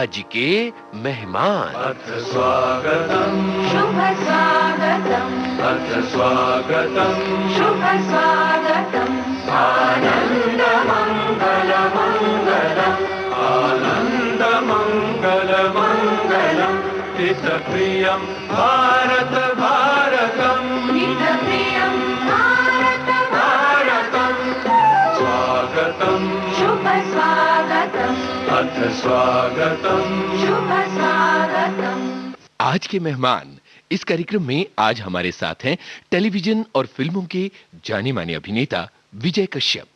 आज के मेहमान। अथ स्वागतम् शुभ स्वागतम् अथ स्वागतम् शुभ स्वागतम् आनन्द मङ्गल मङ्गलम् आनन्द मङ्गल मङ्गलम् हितप्रियं भारत भारतम् हितप्रियं भारत भारतम् स्वागतम् शुभ स्वागतम् अथ स्वागतम् शुभ स्वागतम्। आज के मेहमान इस कार्यक्रम में आज हमारे साथ हैं टेलीविजन और फिल्मों के जाने माने अभिनेता विजय कश्यप।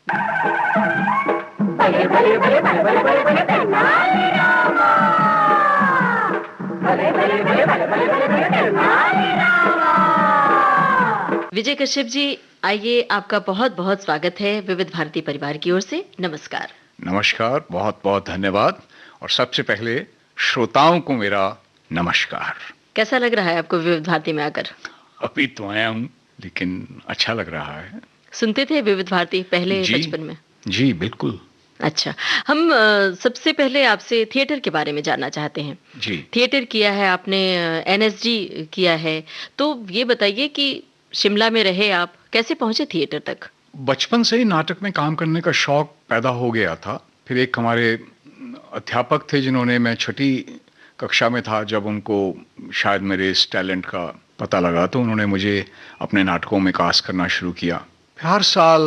भले भले भले भले भले भले भले तेनाली रामा, भले भले भले भले भले भले भले तेनाली रामा। विजय कश्यप जी, आइए, आपका बहुत बहुत स्वागत है विविध भारती परिवार की ओर से। नमस्कार। नमस्कार, बहुत बहुत धन्यवाद। और सबसे पहले श्रोताओं को मेरा नमस्कार। कैसा लग रहा है आपको विविध भारती में आकर? अभी तो आया हूँ, लेकिन अच्छा लग रहा है। सुनते थे विविध भारती पहले बचपन में? जी बिल्कुल। अच्छा, हम सबसे पहले आपसे थिएटर के बारे में जानना चाहते हैं। जी, थिएटर किया है आपने, एनएसडी किया है, तो ये बताइए कि शिमला में रहे आप, कैसे पहुंचे थिएटर तक? बचपन से ही नाटक में काम करने का शौक पैदा हो गया था। फिर एक हमारे अध्यापक थे जिन्होंने, मैं छठी कक्षा में था जब उनको शायद मेरे इस टैलेंट का पता लगा, तो उन्होंने मुझे अपने नाटकों में कास्ट करना शुरू किया। हर साल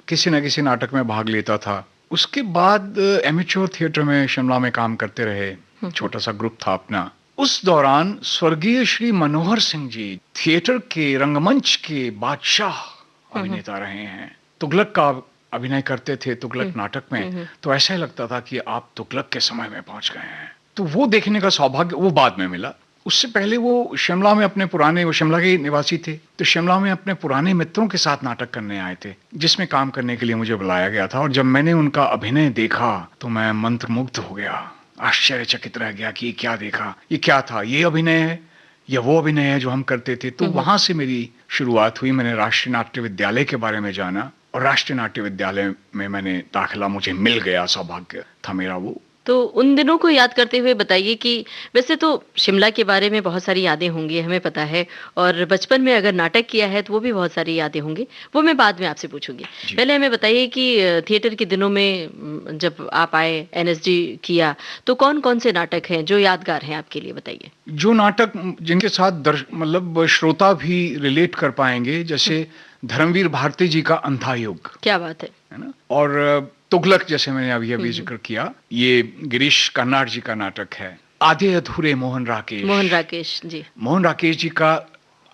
किसी न किसी नाटक में भाग लेता था। उसके बाद एमेच्योर थिएटर में शिमला में काम करते रहे। छोटा सा ग्रुप था अपना। उस दौरान स्वर्गीय श्री मनोहर सिंह जी थिएटर के रंगमंच के बादशाह अभिनेता रहे हैं। तुगलक का अभिनय करते थे तुगलक नाटक में, तो ऐसा ही लगता था कि आप तुगलक के समय में पहुंच गए हैं। तो वो देखने का सौभाग्य वो बाद में मिला। उससे पहले वो शिमला में अपने पुराने, वो शिमला के निवासी थे, तो शिमला में अपने पुराने मित्रों के साथ नाटक करने आए थे, जिसमें काम करने के लिए मुझे बुलाया गया था। और जब मैंने उनका अभिनय देखा तो मैं मंत्रमुग्ध हो गया, आश्चर्यचकित रह गया कि ये क्या देखा, ये क्या था, ये अभिनय है या वो अभिनय है जो हम करते थे। तो वहां से मेरी शुरुआत हुई। मैंने राष्ट्रीय नाट्य विद्यालय के बारे में जाना और राष्ट्रीय नाट्य विद्यालय में मैंने दाखिला, मुझे मिल गया, सौभाग्य था मेरा वो। तो उन दिनों को याद करते हुए बताइए कि वैसे तो शिमला के बारे में बहुत सारी यादें होंगी, हमें पता है, और बचपन में अगर नाटक किया है तो वो भी बहुत सारी यादें होंगी, वो मैं बाद में आपसे पूछूंगी। पहले हमें बताइए कि थिएटर के दिनों में जब आप आए, एनएसडी किया, तो कौन कौन से नाटक हैं जो यादगार हैं आपके लिए, बताइए। जो नाटक जिनके साथ मतलब श्रोता भी रिलेट कर पाएंगे, जैसे धर्मवीर भारती जी का अंधा युग। क्या बात है ना? और तुगलक, जैसे मैंने अभी जिक्र किया, ये गिरीश कर्नाड जी का नाटक है। आधे अधूरे मोहन राकेश जी, मोहन राकेश जी का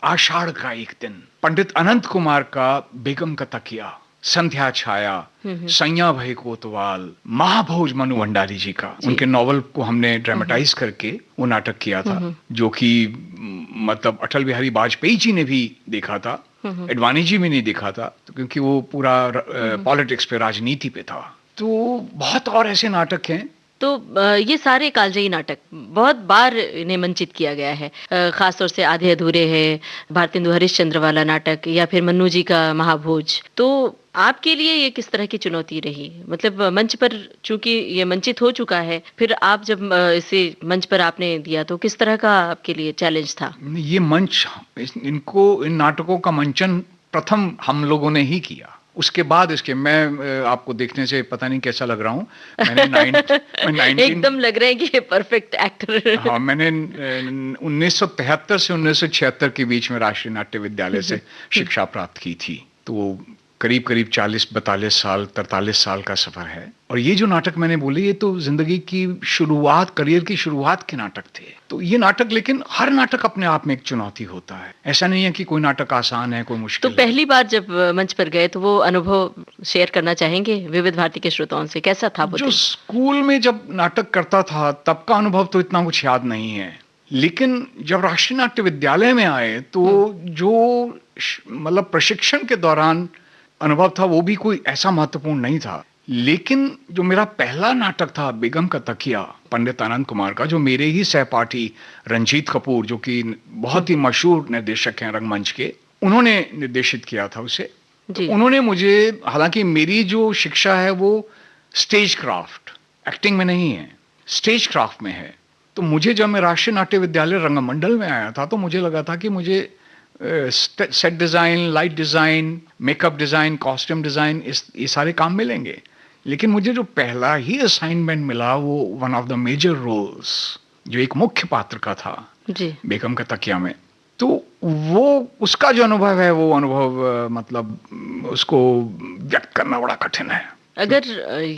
आषाढ़ का एक दिन। पंडित अनंत कुमार का बेगम का तकिया, संध्या छाया, सैया भय कोतवाल, महाभोज मनु भंडारी जी का, उनके नॉवल को हमने ड्रामेटाइज करके वो नाटक किया था, जो कि मतलब अटल बिहारी वाजपेयी जी ने भी देखा था, एडवाणी जी में नहीं देखा था, तो क्योंकि वो पूरा पॉलिटिक्स पे, राजनीति पे था। तो बहुत और ऐसे नाटक हैं। तो ये सारे कालजयी नाटक बहुत बार इन्हें मंचित किया गया है, खासतौर से आधे अधूरे है, भारतेंदु हरिश्चंद्र वाला नाटक, या फिर मन्नू जी का महाभोज। तो आपके लिए ये किस तरह की चुनौती रही? मतलब मंच पर चूंकि ये मंचित हो चुका है, फिर आप जब इसे मंच पर आपने दिया तो किस तरह का आपके लिए चैलेंज था? ये मंच, इन नाटकों का मंचन प्रथम हम लोगों ने ही किया। उसके बाद इसके, मैं आपको देखने से पता नहीं कैसा लग रहा हूँ, मैंने एकदम लग रहे हैं कि परफेक्ट एक्टर। हाँ, मैंने 1973 से 1976 के बीच में राष्ट्रीय नाट्य विद्यालय से शिक्षा प्राप्त की थी। तो करीब करीब 40-42 साल, 43 साल का सफर है। और ये जो नाटक मैंने बोले, ये तो जिंदगी की शुरुआत, करियर की शुरुआत के नाटक थे। तो ये नाटक, लेकिन हर नाटक अपने आप में एक चुनौती होता है। ऐसा नहीं है कि कोई नाटक आसान है, कोई मुश्किल। तो पहली बार जब मंच पर गए तो वो अनुभव शेयर करना चाहेंगे विविध भारती के श्रोताओं से? कैसा था वो? जो स्कूल में जब नाटक करता था तब का अनुभव तो इतना कुछ याद नहीं है, लेकिन जब राष्ट्रीय नाट्य विद्यालय में आए तो जो मतलब प्रशिक्षण के दौरान अनुभव था, वो भी कोई ऐसा महत्वपूर्ण नहीं था। लेकिन जो मेरा पहला नाटक था बेगम का तकिया, पंडित अनंत कुमार का, जो मेरे ही सहपाठी रंजीत कपूर, जो कि बहुत ही मशहूर निर्देशक हैं रंगमंच के, उन्होंने निर्देशित किया था उसे। तो उन्होंने मुझे, हालांकि मेरी जो शिक्षा है वो स्टेज क्राफ्ट, एक्टिंग में नहीं है, स्टेज क्राफ्ट में है। तो मुझे जब मैं राष्ट्रीय नाट्य विद्यालय रंगमंडल में आया था तो मुझे लगा था कि मुझे set design, light design, makeup design, costume design, ये सारे काम मिलेंगे। लेकिन मुझे जो पहला ही असाइनमेंट मिला वो one of the major roles, जो एक मुख्य पात्र का था जी। बेगम का तकिया में। तो वो उसका जो अनुभव है, वो अनुभव मतलब उसको व्यक्त करना बड़ा कठिन है। अगर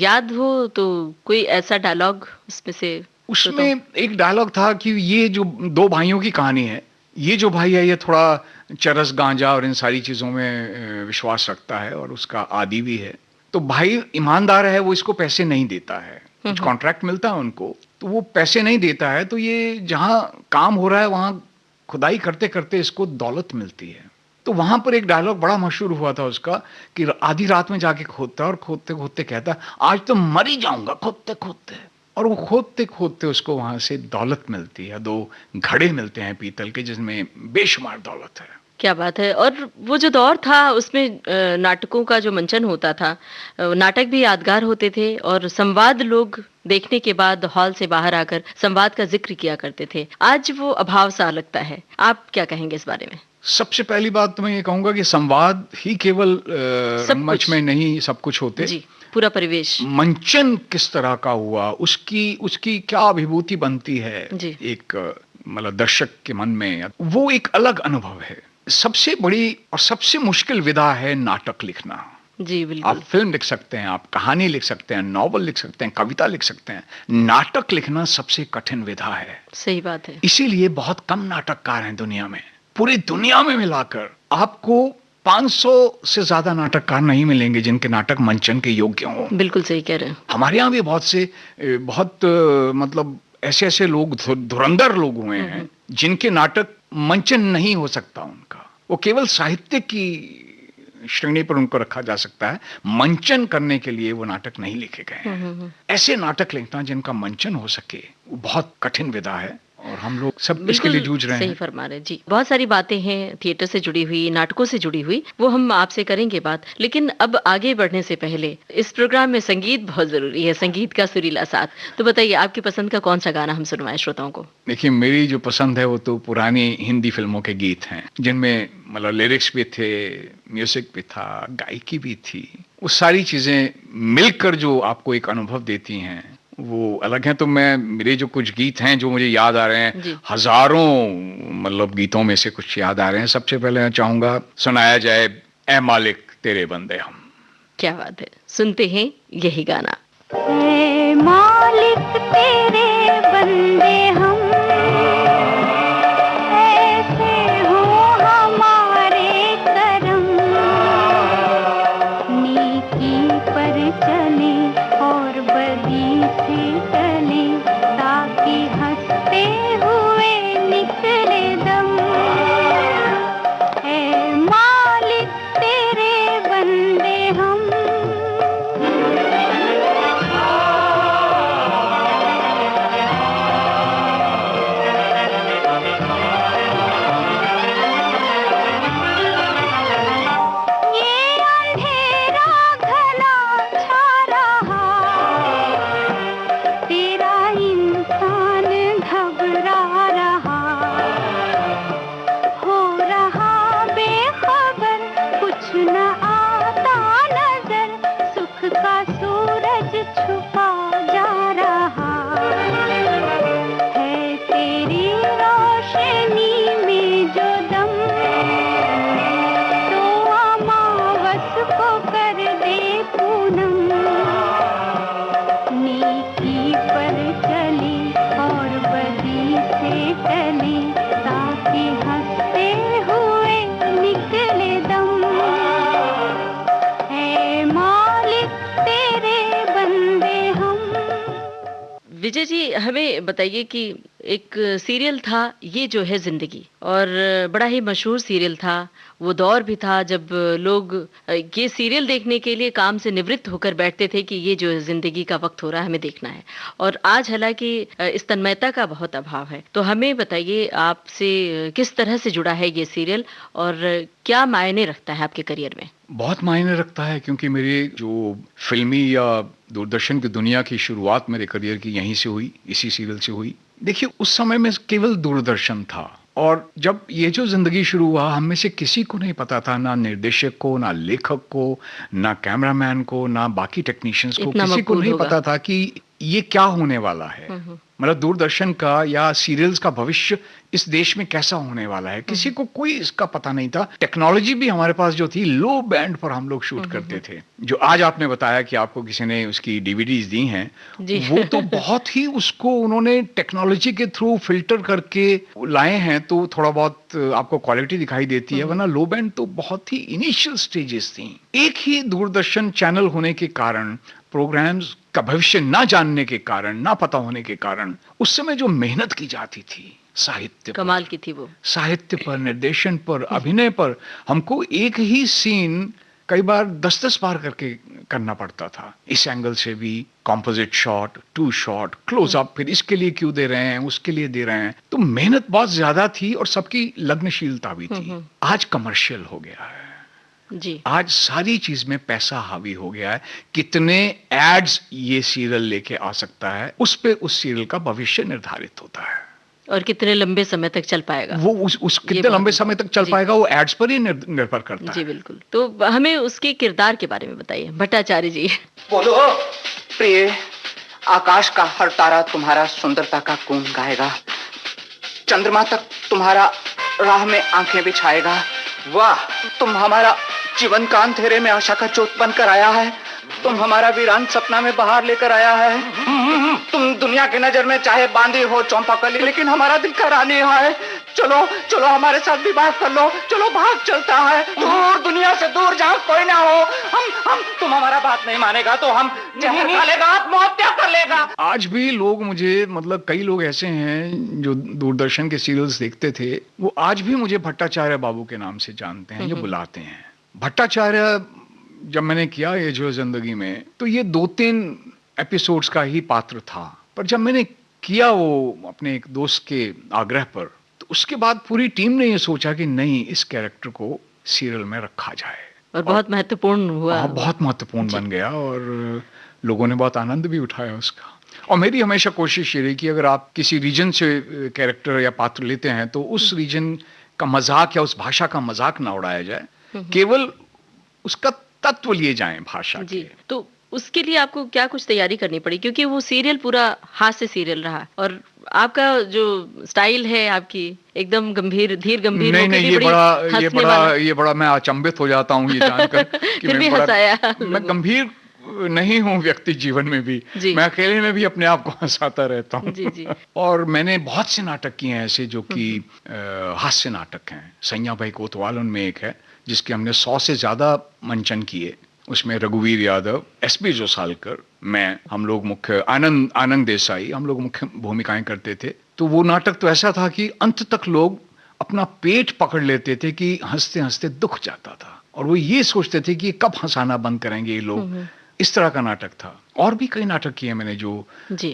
याद हो तो कोई ऐसा डायलॉग उसमें से? उसमें एक डायलॉग था कि ये जो दो भाइयों की कहानी है, ये जो भाई है ये थोड़ा चरस, गांजा और इन सारी चीज़ों में विश्वास रखता है और उसका आदी भी है। तो भाई ईमानदार है, वो इसको पैसे नहीं देता है, कुछ कॉन्ट्रैक्ट मिलता है उनको, तो वो पैसे नहीं देता है। तो ये जहाँ काम हो रहा है वहाँ खुदाई करते करते इसको दौलत मिलती है। तो वहाँ पर एक डायलॉग बड़ा मशहूर हुआ था उसका कि आधी रात में जाके खोदता है और खोदते खोदते कहता आज तो मर ही जाऊंगा खोदते खोदते। और वो खोदते खोदते उसको वहाँ से दौलत मिलती है, 2 घड़े मिलते हैं पीतल के जिसमें बेशुमार दौलत है। क्या बात है। और वो जो दौर था उसमें नाटकों का जो मंचन होता था, नाटक भी यादगार होते थे और संवाद लोग देखने के बाद हॉल से बाहर आकर संवाद का जिक्र किया करते थे। आज वो अभाव सा लगता है, आप क्या कहेंगे इस बारे में? सबसे पहली बात तो मैं ये कहूंगा कि संवाद ही केवल मंच में नहीं सब कुछ होते जी, पूरा परिवेश, मंचन किस तरह का हुआ, उसकी क्या अभिभूति बनती है जी। एक मतलब दर्शक के मन में, वो एक अलग अनुभव है। सबसे बड़ी और सबसे मुश्किल विधा है नाटक लिखना। जी बिल्कुल। आप फिल्म लिख सकते हैं, आप कहानी लिख सकते हैं, नॉवल लिख सकते हैं, कविता लिख सकते हैं, नाटक लिखना सबसे कठिन विधा है। सही बात है। इसीलिए बहुत कम नाटककार हैं दुनिया में। पूरी दुनिया में मिलाकर आपको 500 से ज्यादा नाटककार नहीं मिलेंगे जिनके नाटक मंचन के योग्य हों। बिल्कुल सही कह रहे हैं। हमारे यहाँ भी बहुत मतलब ऐसे लोग धुरंधर लोग हुए हैं जिनके नाटक मंचन नहीं हो सकता उनका, वो केवल साहित्य की श्रेणी पर उनको रखा जा सकता है, मंचन करने के लिए वो नाटक नहीं लिखे गए हैं। ऐसे नाटक लिखना जिनका मंचन हो सके वो बहुत कठिन विधा है और हम लोग सब इसके लिए जूझ रहे हैं। सही फरमा रहे हैं जी। बहुत सारी बातें हैं थिएटर से जुड़ी हुई, नाटकों से जुड़ी हुई, वो हम आपसे करेंगे बात। लेकिन अब आगे बढ़ने से पहले इस प्रोग्राम में संगीत बहुत जरूरी है, संगीत का सुरीला साथ। तो बताइए आपकी पसंद का कौन सा गाना हम सुनवाएं श्रोताओं को? देखिए मेरी जो पसंद है वो तो पुरानी हिंदी फिल्मों के गीत हैं जिनमें मतलब लिरिक्स भी थे, म्यूजिक भी था, गायकी भी थी। वो सारी चीजें मिलकर जो आपको एक अनुभव देती हैं वो अलग है। तो मेरे जो कुछ गीत हैं जो मुझे याद आ रहे हैं, हजारों मतलब गीतों में से कुछ याद आ रहे हैं। सबसे पहले मैं चाहूंगा सुनाया जाए ए मालिक तेरे बंदे हम। क्या बात है, सुनते हैं यही गाना। ए मालिक तेरे बंदे हम, ऐसे हो हमारे करम, नेकी पर चले और बदी से चले, ताकि हंसते हुए निकले दम। ए मालिक तेरे बंदे हम। विजय जी हमें बताइए कि एक सीरियल था ये जो है जिंदगी, और बड़ा ही मशहूर सीरियल था। वो दौर भी था जब लोग ये सीरियल देखने के लिए काम से निवृत्त होकर बैठते थे कि ये जो जिंदगी का वक्त हो रहा है हमें देखना है। और आज हालांकि इस तन्मयता का बहुत अभाव है। तो हमें बताइए आपसे किस तरह से जुड़ा है ये सीरियल और क्या मायने रखता है आपके करियर में? बहुत मायने रखता है क्योंकि मेरे जो फिल्मी या दूरदर्शन की दुनिया की शुरुआत मेरे करियर की यहीं से हुई, इसी सीरियल से हुई। देखिए उस समय में केवल दूरदर्शन था और जब ये जो जिंदगी शुरू हुआ हम में से किसी को नहीं पता था, ना निर्देशक को, ना लेखक को, ना कैमरामैन को, ना बाकी टेक्नीशियंस को, इतना किसी को मकबूल नहीं होगा। पता था कि ये क्या होने वाला है। मतलब दूरदर्शन का या सीरियल्स का भविष्य इस देश में कैसा होने वाला है, किसी को कोई इसका पता नहीं था। टेक्नोलॉजी भी हमारे पास जो थी लो बैंड पर हम लोग शूट करते थे। जो आज आपने बताया कि आपको किसी ने उसकी डीवीडीज दी हैं, जी। वो तो बहुत ही उसको उन्होंने टेक्नोलॉजी के थ्रू फिल्टर करके लाए हैं, तो थोड़ा बहुत आपको क्वालिटी दिखाई देती है, वरना लो बैंड तो बहुत ही इनिशियल स्टेजेस थी। एक ही दूरदर्शन चैनल होने के कारण, प्रोग्राम्स का भविष्य ना जानने के कारण, ना पता होने के कारण, उस समय जो मेहनत की जाती थी साहित्य पर, कमाल की थी वो। साहित्य पर, निर्देशन पर, अभिनय पर, हमको एक ही सीन कई बार 10-10 बार करके करना पड़ता था। इस एंगल से भी composite shot, two shot, close up, फिर इसके लिए क्यों दे रहे हैं, उसके लिए दे रहे हैं। तो मेहनत बहुत ज्यादा थी और सबकी लग्नशीलता भी थी। आज कमर्शियल हो गया है, जी। आज सारी चीज में पैसा हावी हो गया है। कितने एड्स ये सीरियल लेके आ सकता है, उस पे उस सीरियल का भविष्य निर्धारित होता है। और कितने लंबे समय तक चल पाएगा। वो उस कितने बात लंबे है। समय तक चल जी। पाएगा, वो एड्स पर ही निर्भर करता जी है। बिल्कुल। तो हमें उसके किरदार के बारे में बताइए भट्टाचार्य जी। बोलो प्रिय, आकाश का हर तारा तुम्हारा सुंदरता का गुण गाएगा, चंद्रमा तक तुम्हारा राह में आंखें बिछाएगा। वाह, तुम हमारा जीवन का अंधेरे में आशा का जोत बनकर आया है, तुम हमारा वीरान सपना में बहार लेकर आया है। तुम दुनिया की नजर में चाहे बांधी हो चंपाकली, लेकिन हमारा दिल का रानी है। चलो चलो हमारे साथ विवाह कर लो, चलो भाग चलता है दूर, दुनिया से दूर, जहाँ कोई ना हो। हम तुम हमारा बात नहीं मानेगा तो हम जहर खा लेगा, आत्महत्या कर लेगा। आज भी लोग मुझे, मतलब कई लोग ऐसे हैं जो दूरदर्शन के सीरियल्स देखते थे, वो आज भी मुझे भट्टाचार्य बाबू के नाम से जानते हैं, जो बुलाते हैं। भट्टाचार्य जब मैंने किया ये जो जिंदगी में, तो ये 2-3 एपिसोड्स का ही पात्र था, पर जब मैंने किया वो अपने एक दोस्त के आग्रह पर, तो उसके बाद पूरी टीम ने ये सोचा कि नहीं, इस कैरेक्टर को सीरियल में रखा जाए। और बहुत महत्वपूर्ण हुआ। बहुत महत्वपूर्ण बन गया और लोगों ने बहुत आनंद भी उठाया उसका। और मेरी हमेशा कोशिश ये रही कि अगर आप किसी रीजन से कैरेक्टर या पात्र लेते हैं, तो उस रीजन का मजाक या उस भाषा का मजाक ना उड़ाया जाए, केवल उसका तत्व लिए जाएं भाषा जी। के। तो उसके लिए आपको क्या कुछ तैयारी करनी पड़ी, क्योंकि वो सीरियल पूरा हास्य सीरियल रहा और आपका जो स्टाइल है आपकी एकदम गंभीर, धीर गंभीर नहीं होके नहीं, भी ये बड़ी बड़ा हंसने वाला। ये बड़ा मैं अचंभित हो जाता हूँ ये जानकर कि फिर भी मैं हंसाया मैं लोगों। गंभीर नहीं हूँ व्यक्ति जीवन में भी। जी। मैं अकेले में भी अपने आप को हंसाता रहता हूँ। जी, जी। और मैंने बहुत से नाटक किए हैं ऐसे जो कि हास्य नाटक हैं। सैया भाई कोतवाल उनमें एक है, जिसके हमने 100 से ज्यादा मंचन किए। उसमें रघुवीर यादव, एसपी जोसालकर, मैं, हम लोग मुख्य, आनंद देसाई, हम लोग मुख्य भूमिकाएं करते थे। तो वो नाटक तो ऐसा था कि अंत तक लोग अपना पेट पकड़ लेते थे कि हंसते हंसते दुख जाता था, और वो ये सोचते थे कि कब हंसाना बंद करेंगे ये लोग। इस तरह का नाटक था। और भी कई नाटक किए मैंने जो जी।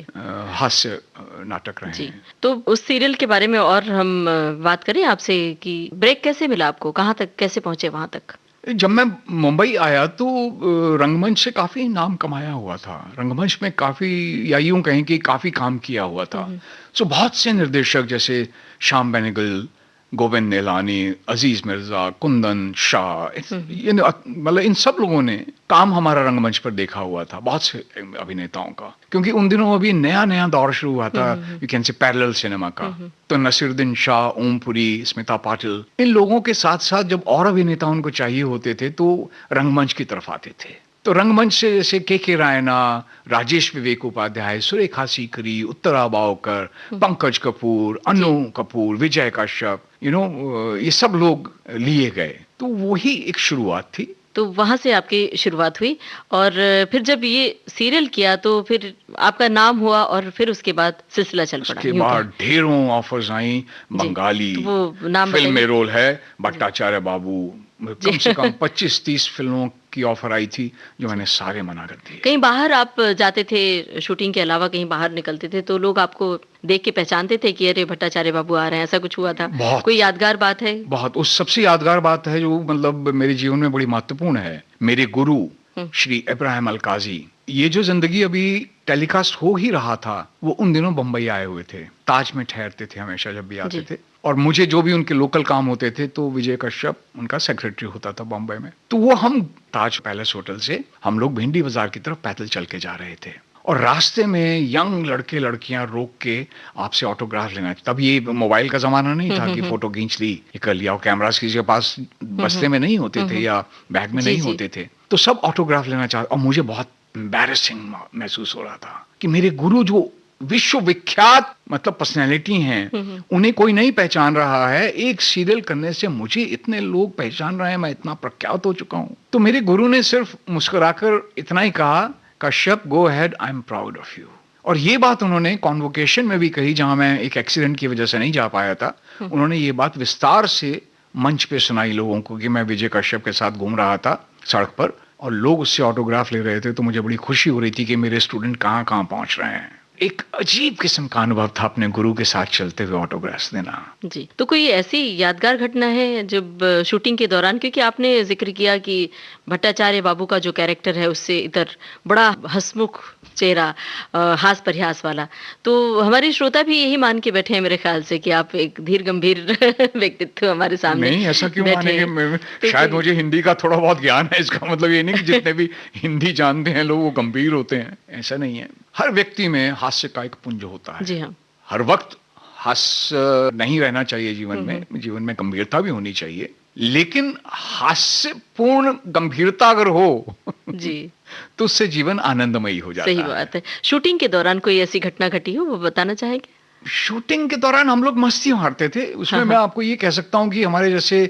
हास्य नाटक रहे जी। हैं। तो उस सीरियल के बारे में और हम बात करें आपसे कि ब्रेक कैसे मिला आपको, कहाँ तक कैसे पहुंचे वहां तक। जब मैं मुंबई आया तो रंगमंच से काफी नाम कमाया हुआ था, रंगमंच में काफी, या यूं कहें कि काफी काम किया हुआ था। सो बहुत से निर्देशक जैसे श्याम बेनेगल, गोविंद निहलानी, अजीज मिर्जा, कुंदन शाह, ये मतलब इन सब लोगों ने काम हमारा रंगमंच पर देखा हुआ था, बहुत से अभिनेताओं का, क्योंकि उन दिनों अभी नया नया दौर शुरू हुआ था, you can say parallel cinema का। तो नसीरुद्दीन शाह, ओमपुरी, स्मिता पाटिल, इन लोगों के साथ साथ जब और अभिनेता उनको चाहिए होते थे तो रंगमंच की तरफ आते थे। तो रंगमंच से जैसे के रायना, राजेश विवेक उपाध्याय, सुरेखा सीकरी, उत्तरा बावकर, पंकज कपूर, अनु कपूर, विजय कश्यप, ये सब लोग लिए गए। तो वही एक शुरुआत थी। तो वहां से आपकी शुरुआत हुई और फिर जब ये सीरियल किया तो फिर आपका नाम हुआ और फिर उसके बाद सिलसिला चल पड़ा। उसके बाद ढेरों ऑफर्स आई। बंगाली तो वो नाम फिल्म में बताइए। रोल है भट्टाचार्य बाबू, कम से कम 25-30 फिल्मों की ऑफर आई थी, जो मैंने सारे मना कर दिए। कहीं बाहर आप जाते थे, शूटिंग के अलावा कहीं बाहर निकलते थे तो लोग आपको देख के पहचानते थे कि अरे भट्टाचार्य बाबू आ रहे हैं, ऐसा कुछ हुआ था? बहुत। कोई यादगार बात है? बहुत। उस सबसे यादगार बात है जो मतलब मेरे जीवन में बड़ी महत्वपूर्ण है। मेरे गुरु श्री इब्राहिम अलकाजी, ये जो जिंदगी अभी टेलीकास्ट हो ही रहा था, वो उन दिनों बम्बई आए हुए थे, ताज में ठहरते थे हमेशा जब भी आते जी। थे। और मुझे जो भी उनके लोकल काम होते थे तो विजय कश्यप उनका सेक्रेटरी होता था बम्बई में। तो वो हम ताज पैलेस होटल से हम लोग भिंडी बाजार की तरफ पैदल चल के जा रहे थे, और रास्ते में यंग लड़के लड़कियां रोक के आपसे ऑटोग्राफ लेना। तब ये मोबाइल का जमाना नहीं था कि फोटो खींच ली कर लिया, और कैमरास किसी के पास बस्ते में नहीं होते थे या बैग में जी, नहीं जी। होते थे, तो सब ऑटोग्राफ लेना चाहते। और मुझे बहुत एम्बैरेसिंग महसूस हो रहा था कि मेरे गुरु जो विश्वविख्यात मतलब पर्सनैलिटी हैं, उन्हें कोई नहीं पहचान रहा है। एक सीरियल करने से मुझे इतने लोग पहचान रहे हैं, मैं इतना प्रख्यात हो चुका हूं। तो मेरे गुरु ने सिर्फ मुस्कुराकर इतना ही कहा, Kashyap go ahead, I am proud of you. और ये बात उन्होंने कॉन्वोकेशन में भी कही, जहां मैं एक एक्सीडेंट की वजह से नहीं जा पाया था। उन्होंने ये बात विस्तार से मंच पे सुनाई लोगों को कि मैं विजय कश्यप के साथ घूम रहा था सड़क पर और लोग उससे ऑटोग्राफ ले रहे थे। तो मुझे बड़ी खुशी हो रही थी कि मेरे स्टूडेंट कहाँ कहाँ पहुंच रहे हैं। एक अजीब किस्म का अनुभव था अपने गुरु के साथ चलते हुए ऑटोग्राफ्स देना। जी, तो कोई ऐसी यादगार घटना है जब शूटिंग के दौरान, क्योंकि आपने जिक्र किया कि भट्टाचार्य बाबू का जो कैरेक्टर है उससे इधर बड़ा हंसमुख चेहरा, हास परिहास वाला, तो हमारे श्रोता भी यही मान के बैठे हैं मेरे ख्याल से कि आप एक धीर गंभीर व्यक्तित्व हमारे सामने नहीं, ऐसा क्यों बैठे मानेंगे? हैं। तो शायद कोई- मुझे हिंदी का थोड़ा बहुत ज्ञान है, इसका मतलब ये नहीं कि जितने भी हिंदी जानते हैं लोग वो गंभीर होते हैं, ऐसा नहीं है। हर व्यक्ति में हास्य का एक पुंज होता है। जी हाँ। हर वक्त हास्य नहीं रहना चाहिए जीवन में, जीवन में गंभीरता भी होनी चाहिए, लेकिन हास्यपूर्ण गंभीरता अगर हो जी, तो उससे जीवन आनंदमयी हो जाता सही है। बात है। शूटिंग के दौरान कोई ऐसी घटना घटी हो, वो बताना चाहेंगे? शूटिंग के दौरान हम लोग मस्ती मारते थे। उसमें हाँ, मैं आपको ये कह सकता हूँ कि हमारे जैसे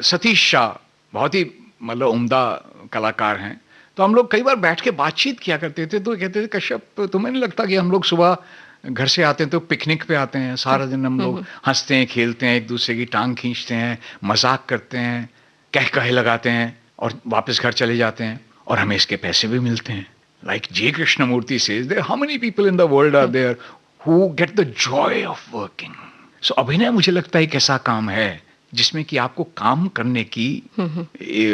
सतीश शाह बहुत ही मतलब उम्दा कलाकार हैं, तो हम लोग कई बार बैठ के बातचीत किया करते थे। तो कहते थे, कश्यप तुम्हें नहीं लगता कि हम लोग सुबह घर से आते हैं तो पिकनिक पे आते हैं, सारा दिन हम लोग हंसते हैं, खेलते हैं, एक दूसरे की टांग खींचते हैं, मजाक करते हैं, कह कहे लगाते हैं और वापस घर चले जाते हैं, और हमें इसके पैसे भी मिलते हैं। Like J Krishnamurti says, there how many people in the world are there who get the joy of working. So अभिनय मुझे लगता है एक ऐसा काम है जिसमें कि आपको काम करने की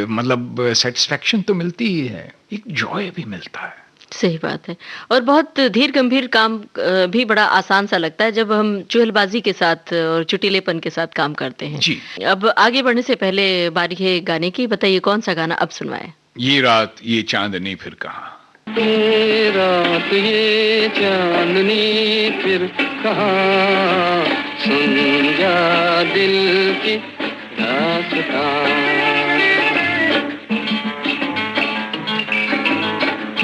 मतलब सेटिस्फेक्शन तो मिलती ही है, एक जॉय भी मिलता है। सही बात है। और बहुत धीर गंभीर काम भी बड़ा आसान सा लगता है जब हम चुहलबाजी के साथ और चुटीलेपन के साथ काम करते हैं। जी। अब आगे बढ़ने से पहले बारी है गाने की, बताइए कौन सा गाना अब सुनवाएं? ये रात ये चांदनी फिर कहाँ। ये रात ये चांदनी फिर कहाँ, सुन जा दिल की दास्तां।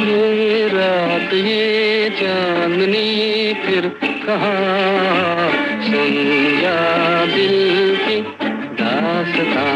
ये रात ये चांदनी फिर कहाँ, सुन जा दिल की दास्तां।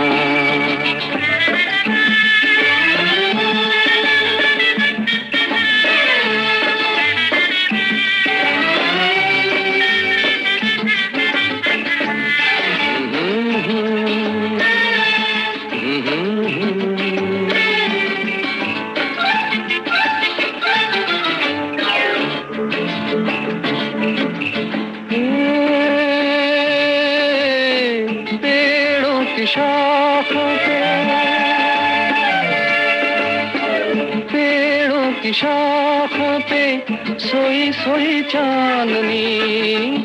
पेड़ों की शाखों पे, पेड़ों की शाखों पे सोई सोई चांदनी,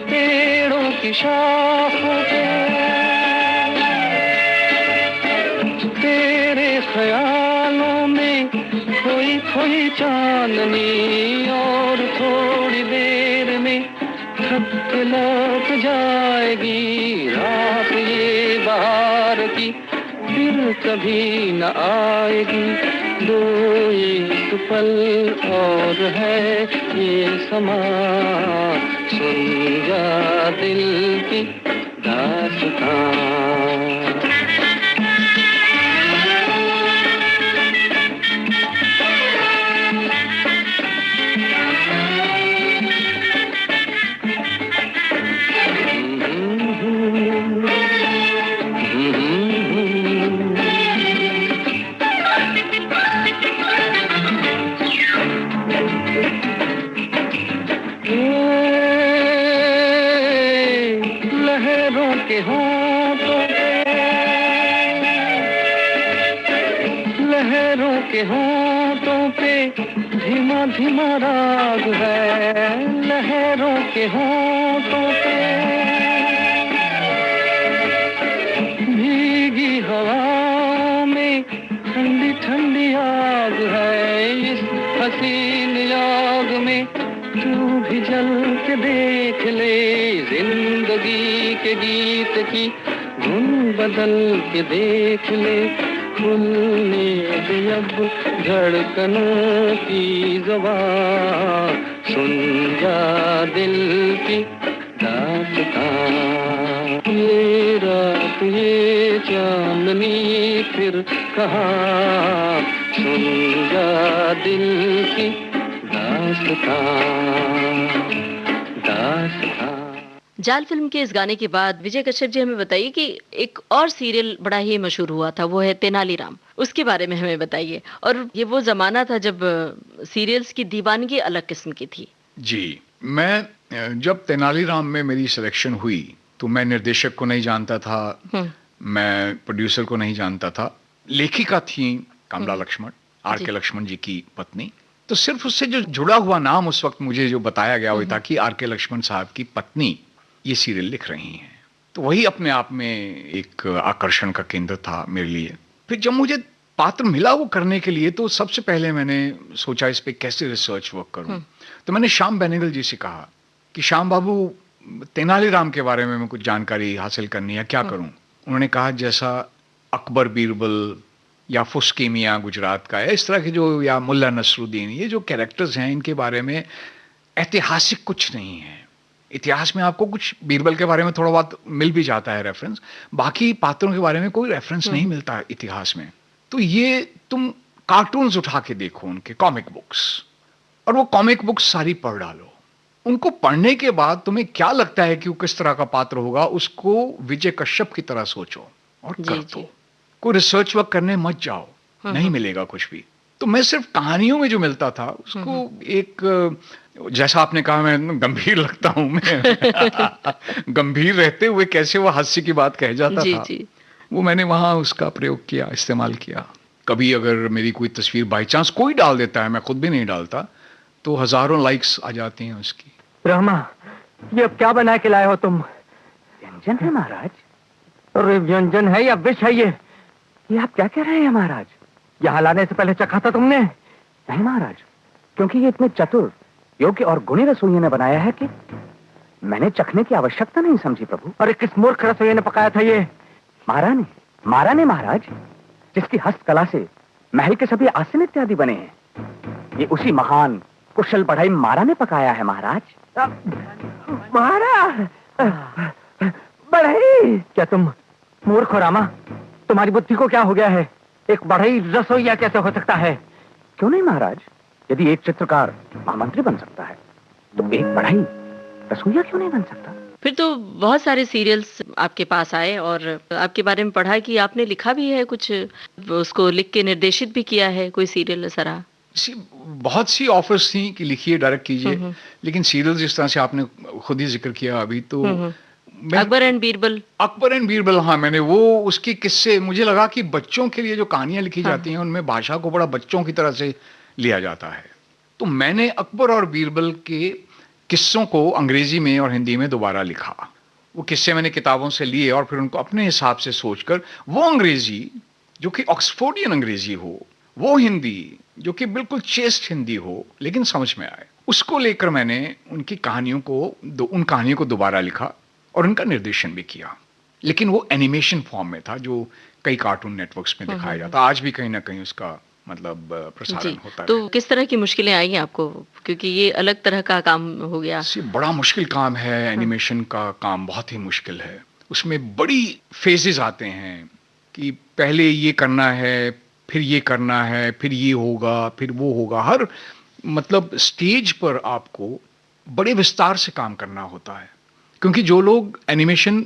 पेड़ों की शाखों पे तेरे ख्यालों में खोई खोई चांदनी, और थोड़ी देर में थक लौट जाएगी रात ये बहार की, फिर कभी न आएगी। दो एक पल और है ये समा, सुन जा दिल की दास्तां। लहरों के होंठों पे, लहरों के होंठों पे धीमा धीमा राग है, लहरों के होठों पे भीगी हवाओं में ठंडी ठंडी आग है। इस हसीन आग में तू भी जल के देख ले, जिंदगी के गीत की धुन बदल के देख ले। खुलने दे अब धड़कनों की ज़ुबान, सुन जा दिल की दास्तां। ये रात ये चांदनी फिर कहाँ, सुन जा दिल की दास्तां, दास्तां। जाल फिल्म के इस गाने के बाद विजय कश्यप जी हमें बताइए कि एक और सीरियल बड़ा ही मशहूर हुआ था, वो है तेनालीराम। उसके बारे में हमें बताइए। और ये वो जमाना था जब सीरियल्स की दीवानगी अलग किस्म की थी। जी, मैं जब तेनालीराम में मेरी सिलेक्शन हुई तो मैं निर्देशक को नहीं जानता था, मैं प्रोड्यूसर को नहीं जानता था। लेखिका थी कमला लक्ष्मण, आर के लक्ष्मण जी की पत्नी। तो सिर्फ उससे जो जुड़ा हुआ नाम उस वक्त मुझे जो बताया गया वो था कि आर के लक्ष्मण साहब की पत्नी ये सीरियल लिख रही हैं। तो वही अपने आप में एक आकर्षण का केंद्र था मेरे लिए। फिर जब मुझे पात्र मिला वो करने के लिए तो सबसे पहले मैंने सोचा इस पे कैसे रिसर्च वर्क करूं। तो मैंने श्याम बेनेगल जी से कहा कि श्याम बाबू, तेनालीराम के बारे में कुछ जानकारी हासिल करनी है, क्या करूं? उन्होंने कहा जैसा अकबर बीरबल या फुस्की मियाँ गुजरात का है, इस तरह के जो, या मुल्ला नसरुद्दीन, ये जो कैरेक्टर्स हैं इनके बारे में ऐतिहासिक कुछ नहीं है। इतिहास में आपको कुछ बीरबल के बारे में थोड़ा बहुत मिल भी जाता है रेफरेंस, बाकी पात्रों के बारे में कोई रेफरेंस नहीं मिलता इतिहास में। तो ये तुम कार्टून्स उठा के देखो, उनके कॉमिक बुक्स, और वो कॉमिक बुक्स सारी पढ़ डालो। उनको पढ़ने के बाद तुम्हें क्या लगता है कि वो किस तरह का पात्र होगा, उसको विजय कश्यप की तरह सोचो और कर दो। कोई रिसर्च वर्क करने मत जाओ, नहीं मिलेगा कुछ भी। तो मैं सिर्फ कहानियों में जो मिलता था उसको एक, जैसा आपने कहा मैं गंभीर लगता हूं, मैं गंभीर रहते हुए कैसे वो हास्य की बात कह जाता था, वो मैंने वहां उसका प्रयोग किया, इस्तेमाल किया। कभी अगर मेरी कोई तस्वीर बाई चांस कोई डाल देता है, मैं खुद भी नहीं डालता, तो हजारों लाइक्स आ जाती हैं उसकी। ब्रह्मा, ये अब क्या बना के लाए हो तुम? व्यंजन है महाराज। अरे व्यंजन है या विष है ये आप क्या कह रहे हैं महाराज? यहाँ लाने से पहले चखा था तुमने? नहीं महाराज, क्योंकि ये इतने चतुर, योग्य और गुणी रसोइये ने बनाया है कि मैंने चखने की आवश्यकता नहीं समझी प्रभु। अरे किस मूर्ख रसोइये ने पकाया था ये? महारानी महाराज, जिसकी हस्तकला से महल के सभी आसन इत्यादि बने हैं, ये उसी महान कुशल बढ़ई मारा ने पकाया है महाराज। महाराज बढ़ई? क्या तुम मूर्ख हो रामा? तुम्हारी बुद्धि को क्या हो गया है? एक बढ़ई रसोइया कैसे हो सकता है? क्यों नहीं महाराज, यदि एक चित्रकार महामंत्री बन सकता है तो एक बढ़ई रसोइया क्यों नहीं बन सकता? फिर तो बहुत सारे सीरियल्स आपके पास आए और आपके बारे में पढ़ा कि आपने लिखा भी है कुछ, उसको लिख के निर्देशित भी किया है कोई सीरियल सरा। बहुत सी ऑफर्स थी कि लिखिए, डायरेक्ट कीजिए, लेकिन सीरियल जिस तरह से आपने खुद ही जिक्र किया अभी, तो अकबर एंड बीरबल, हाँ, मैंने वो उसके किस्से, मुझे लगा कि बच्चों के लिए जो कहानियां लिखी जाती हैं उनमें भाषा को बड़ा बच्चों की तरह से लिया जाता है। तो मैंने अकबर और बीरबल के किस्सों को अंग्रेजी में और हिंदी में दोबारा लिखा। वो किस्से मैंने किताबों से लिए और फिर उनको अपने हिसाब से सोचकर, वो अंग्रेजी जो कि ऑक्सफोर्डियन अंग्रेजी हो, वो हिंदी जो कि बिल्कुल चेस्ट हिंदी हो लेकिन समझ में आए, उसको लेकर मैंने उनकी कहानियों को उन कहानियों को दोबारा लिखा और उनका निर्देशन भी किया। लेकिन वो एनिमेशन फॉर्म में था, जो कई कार्टून नेटवर्क्स में दिखाया जाता। आज भी कहीं ना कहीं उसका मतलब प्रसारण होता है। तो किस तरह की मुश्किलें आई आपको, क्योंकि ये अलग तरह का काम हो गया? बड़ा मुश्किल काम है, एनिमेशन का काम बहुत ही मुश्किल है। उसमें बड़ी फेजेस आते हैं कि पहले ये करना है, फिर ये करना है, फिर ये होगा, फिर वो होगा। हर मतलब स्टेज पर आपको बड़े विस्तार से काम करना होता है, क्योंकि जो लोग एनिमेशन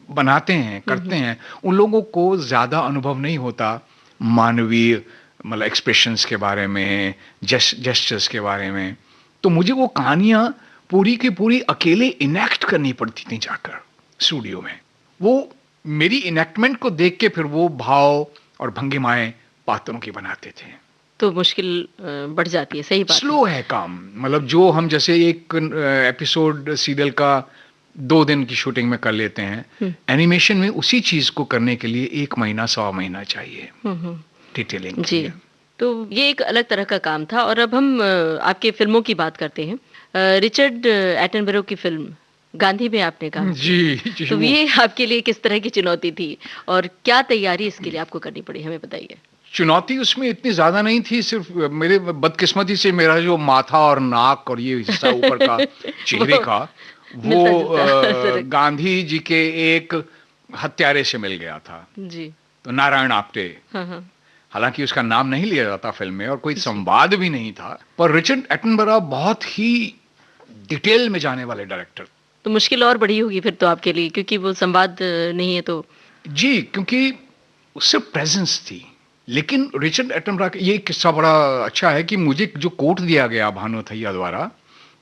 बनाते हैं, करते हैं, उन लोगों को ज्यादा अनुभव नहीं होता मानवीय मतलब एक्सप्रेशंस के बारे में, जेस्चर्स के बारे में। तो मुझे वो कहानियां पूरी की पूरी अकेले इनेक्ट करनी पड़ती थी जाकर स्टूडियो में। वो मेरी इनेक्टमेंट को देख के फिर वो भाव और भंगिमाएं पात्रों की बनाते थे। तो मुश्किल बढ़ जाती है, सही बात स्लो है काम, मतलब जो हम जैसे एक एपिसोड सीरियल का 2 दिन की शूटिंग में कर लेते हैं, एनिमेशन में उसी चीज को करने के लिए 1 महीना 1.25 महीना चाहिए डिटेलिंग के जी। लिए। तो ये एक अलग तरह का काम था। और अब हम आपके फिल्मों की बात करते हैं। रिचर्ड एटनबरो की फिल्म गांधी में आपने काम जी, किया। जी, तो वो- ये आपके लिए किस तरह की चुनौती थी और क्या तैयारी इसके लिए आपको करनी पड़ी, हमें बताइए। चुनौती उसमें इतनी ज्यादा नहीं थी, सिर्फ मेरे बदकिस्मती से मेरा जो माथा और नाक और ये हिस्सा ऊपर का चेहरे वो का वो मिलता-जुलता ज़रा। गांधी जी के एक हत्यारे से मिल गया था, जी। तो नारायण आप्टे। हाँ, हाँ। हालांकि उसका नाम नहीं लिया जाता फिल्म में और कोई संवाद भी नहीं था, पर रिचर्ड एटनबरो बहुत ही डिटेल में जाने वाले डायरेक्टर। तो मुश्किल और बढ़ी होगी फिर तो आपके लिए, क्योंकि वो संवाद नहीं है तो। जी, क्योंकि उससे प्रेजेंस थी। लेकिन रिचर्ड एटनबरो का ये किस्सा बड़ा अच्छा है कि मुझे जो कोट दिया गया भानु अथैया द्वारा,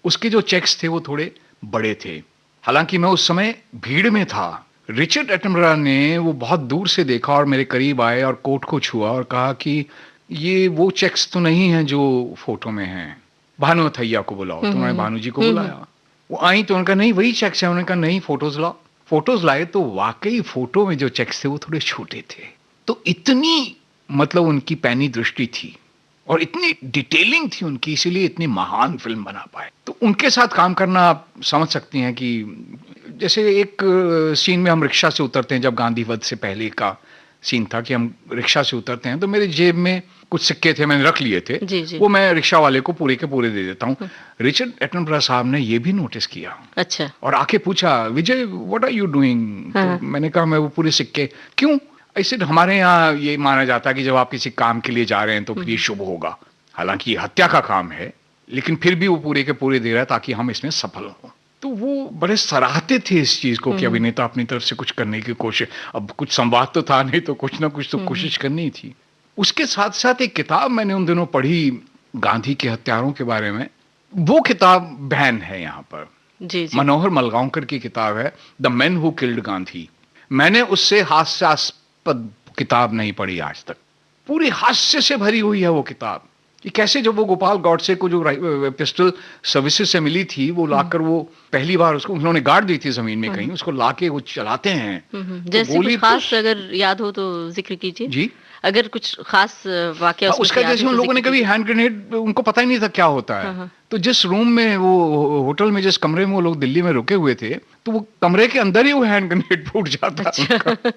उसके जो चेक्स थे वो थोड़े बड़े थे। हालांकि मैं उस समय भीड़ में था। रिचर्ड एटनबरो ने वो बहुत दूर से देखा और मेरे करीब आए और कोट को छुआ और कहा कि ये वो चेक्स तो नहीं हैं जो फोटो में हैं, भानु अथैया को बुलाओ। तो उन्होंने भानु जी को बुलाया, वो आई तो उनका नहीं वही चेक्स है। उन्होंने कहा नहीं, फोटोज लाओ। फोटोज लाए तो वाकई फोटो में जो चेक्स थे वो थोड़े छोटे थे। तो इतनी मतलब उनकी पैनी दृष्टि थी और इतनी डिटेलिंग थी उनकी, इसीलिए इतनी महान फिल्म बना पाए। तो उनके साथ काम करना आप समझ सकती हैं कि जैसे एक सीन में हम रिक्शा से उतरते हैं, जब गांधी वध से पहले का सीन था कि हम रिक्शा से उतरते हैं, तो मेरे जेब में कुछ सिक्के थे, मैंने रख लिए थे। जी, जी। वो मैं रिक्शा वाले को पूरे के पूरे दे देता हूँ। रिचर्ड एटनबरो साहब ने ये भी नोटिस किया अच्छा। और आके पूछा, विजय व्हाट आर यू डूइंग? हाँ। तो मैंने कहा मैं वो पूरे सिक्के। क्यों? ऐसे हमारे यहाँ ये माना जाता है कि जब आप किसी काम के लिए जा रहे हैं तो फिर ये शुभ होगा। हालांकि ये हत्या का काम है, लेकिन फिर भी वो पूरे के पूरे दे रहा है ताकि हम इसमें सफल हों। तो वो बड़े सराहते थे इस चीज को कि अभिनेता अपनी तरफ से कुछ करने की कोशिश। अब कुछ संवाद तो था नहीं, तो कुछ ना कुछ तो कोशिश करनी थी। उसके साथ साथ एक किताब मैंने उन दिनों पढ़ी गांधी के हत्यारों के बारे में। वो किताब बैन है यहाँ पर। जी, जी। मनोहर मलगांवकर की किताब है, the man who killed Gandhi. मैंने उससे हास्यास्पद किताब नहीं पढ़ी आज तक। पूरी हास्य से भरी हुई है वो किताब कि कैसे जब वो गोपाल गॉडसे को जो पिस्टल सर्विसेज से मिली थी, वो लाकर वो पहली बार उसको उन्होंने गाड़ दी थी जमीन में कहीं, उसको लाके वो चलाते हैं। तो जैसे गोली कुछ खास अगर याद हो तो जिक्र कीजिए। जी, अगर कुछ खास वाकया हाँ, उसका जैसे उन लोगों ने कभी हैंड ग्रेनेड, उनको पता ही नहीं था क्या होता है। तो जिस रूम में वो होटल में, जिस कमरे में वो लोग दिल्ली में रुके हुए थे, तो वो कमरे के अंदर ही वो हैंड ग्रेनेड फूट जाता है उनका।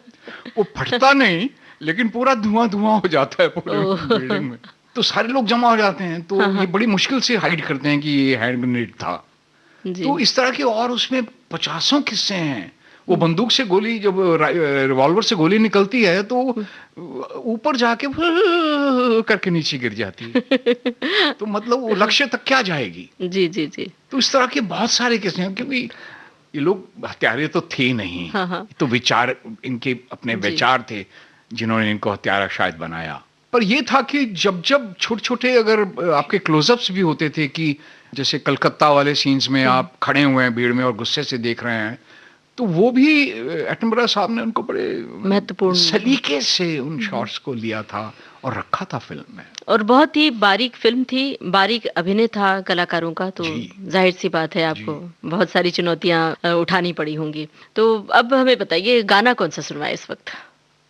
वो फटता नहीं, लेकिन पूरा धुआं धुआं हो जाता है पूरे बिल्डिंग में। तो सारे लोग जमा हो जाते हैं, तो ये बड़ी मुश्किल से हाइड करते हैं कि ये हैंड ग्रेनेड था। तो इस तरह के और उसमें 50 किस्से हैं। वो बंदूक से गोली, जब रिवॉल्वर से गोली निकलती है तो ऊपर जाके करके नीचे गिर जाती है। तो मतलब वो लक्ष्य तक क्या जाएगी। जी, जी, जी। तो इस तरह के बहुत सारे किस्से हैं, क्योंकि ये लोग हत्यारे तो थे नहीं। तो विचार, इनके अपने विचार थे जिन्होंने इनको हत्यारा शायद बनाया। पर ये था कि जब जब छोटे छोटे अगर आपके क्लोजअप्स भी होते थे, कि जैसे कलकत्ता वाले सीन्स में आप खड़े हुए हैं भीड़ में और गुस्से से देख रहे हैं, तो वो भी एटनबरो साहब ने उनको बड़े महत्वपूर्ण सलीके से उन शॉट्स को लिया था और रखा था फिल्म में। और बहुत ही बारीक फिल्म थी, बारीक अभिनय था कलाकारों का। तो जाहिर सी बात है आपको बहुत सारी चुनौतियां उठानी पड़ी होंगी। तो अब हमें बताइए, गाना कौन सा सुनवाए इस वक्त?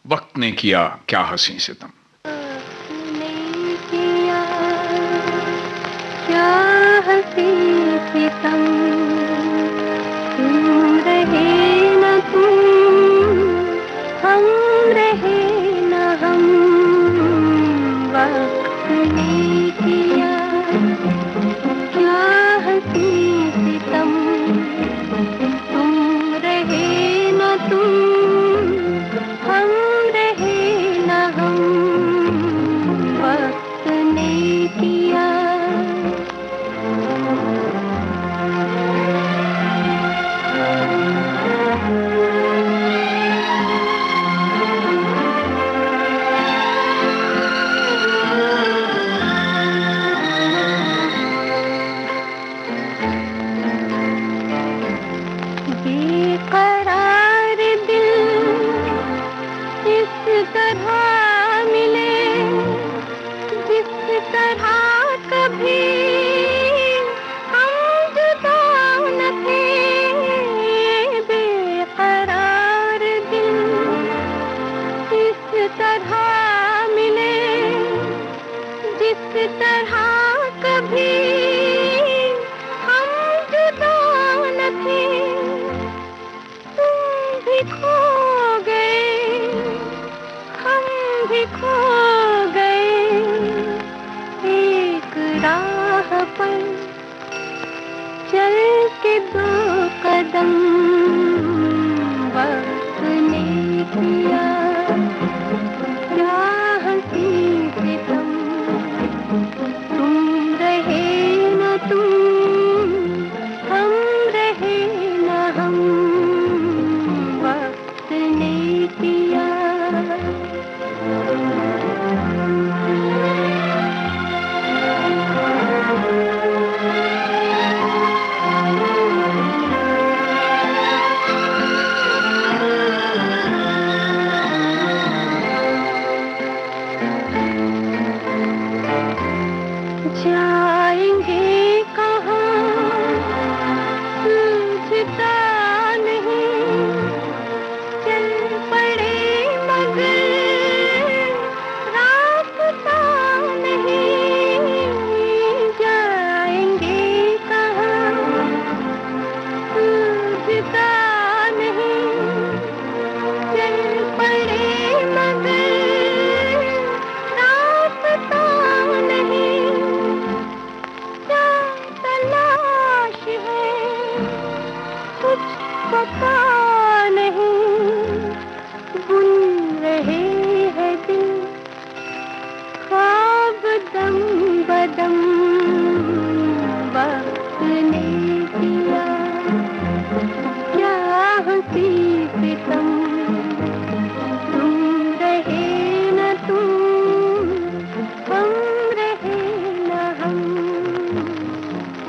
वक्त ने किया क्या हंसी सितम। क्या हंसी सितम, तुम रहे न तुम, हम रहे न हम, वक्त ने किया क्या हंसी सितम, तुम रहे न तुम, हम रहे न हम, वक्त ने किया। तुझसा नहीं, चल पड़े मगर रास्ता नहीं, जाएंगे कहाँ तुझसा नहीं, चल पड़े मगर रास्ता नहीं, क्या तलाश है कुछ पता नहीं, बुन रहे हैं दिल ख्वाब दम बदम, वक्त ने दिया क्या हंसी सितम, तुम रहे न तुम, हम रहे न हम,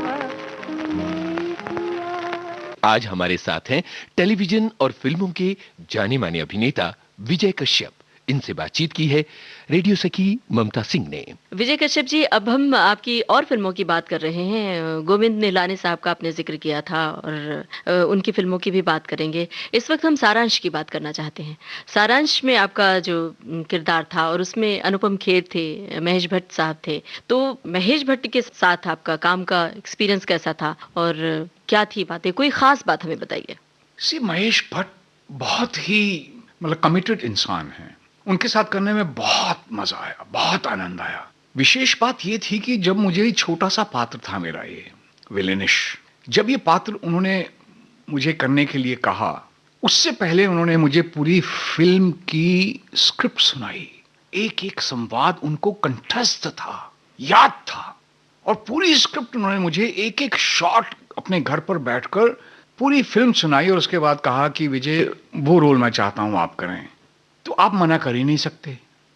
वक्त ने दिया। आज हमारे साथ हैं टेलीविजन और फिल्मों के जाने माने अभिनेता विजय कश्यप। इनसे बातचीत की है रेडियो सखी ममता सिंह ने। विजय कश्यप जी, अब हम आपकी और फिल्मों की बात कर रहे हैं। गोविंद निहलानी साहब का आपने जिक्र किया था और उनकी फिल्मों की भी बात करेंगे। इस वक्त हम सारांश की बात करना चाहते हैं। सारांश में आपका जो किरदार था और उसमें अनुपम खेर थे, महेश भट्ट साहब थे, तो महेश भट्ट के साथ आपका काम का एक्सपीरियंस कैसा था और क्या थी बातें? कोई खास बात हमें बताइए। महेश भट्ट बहुत ही मतलब कमिटेड इंसान हैं। उनके साथ करने में बहुत मजा आया, बहुत आनंद आया। विशेष बात ये थी कि जब मुझे ये छोटा सा पात्र था मेरा, ये विलेनिश, जब ये पात्र उन्होंने मुझे करने के लिए कहा, उससे पहले उन्होंने मुझे पूरी फिल्म की स्क्रिप्ट सुनाई। एक एक संवाद उनको कंठस्थ था, याद था, और पूरी स्क्रिप्ट उन्होंने मुझे एक एक शॉट अपने घर पर बैठकर पूरी फिल्म सुनाई और उसके बाद कहा कि विजय वो रोल मैं चाहता हूं आप करें। तो आप मना कर ही नहीं सकते,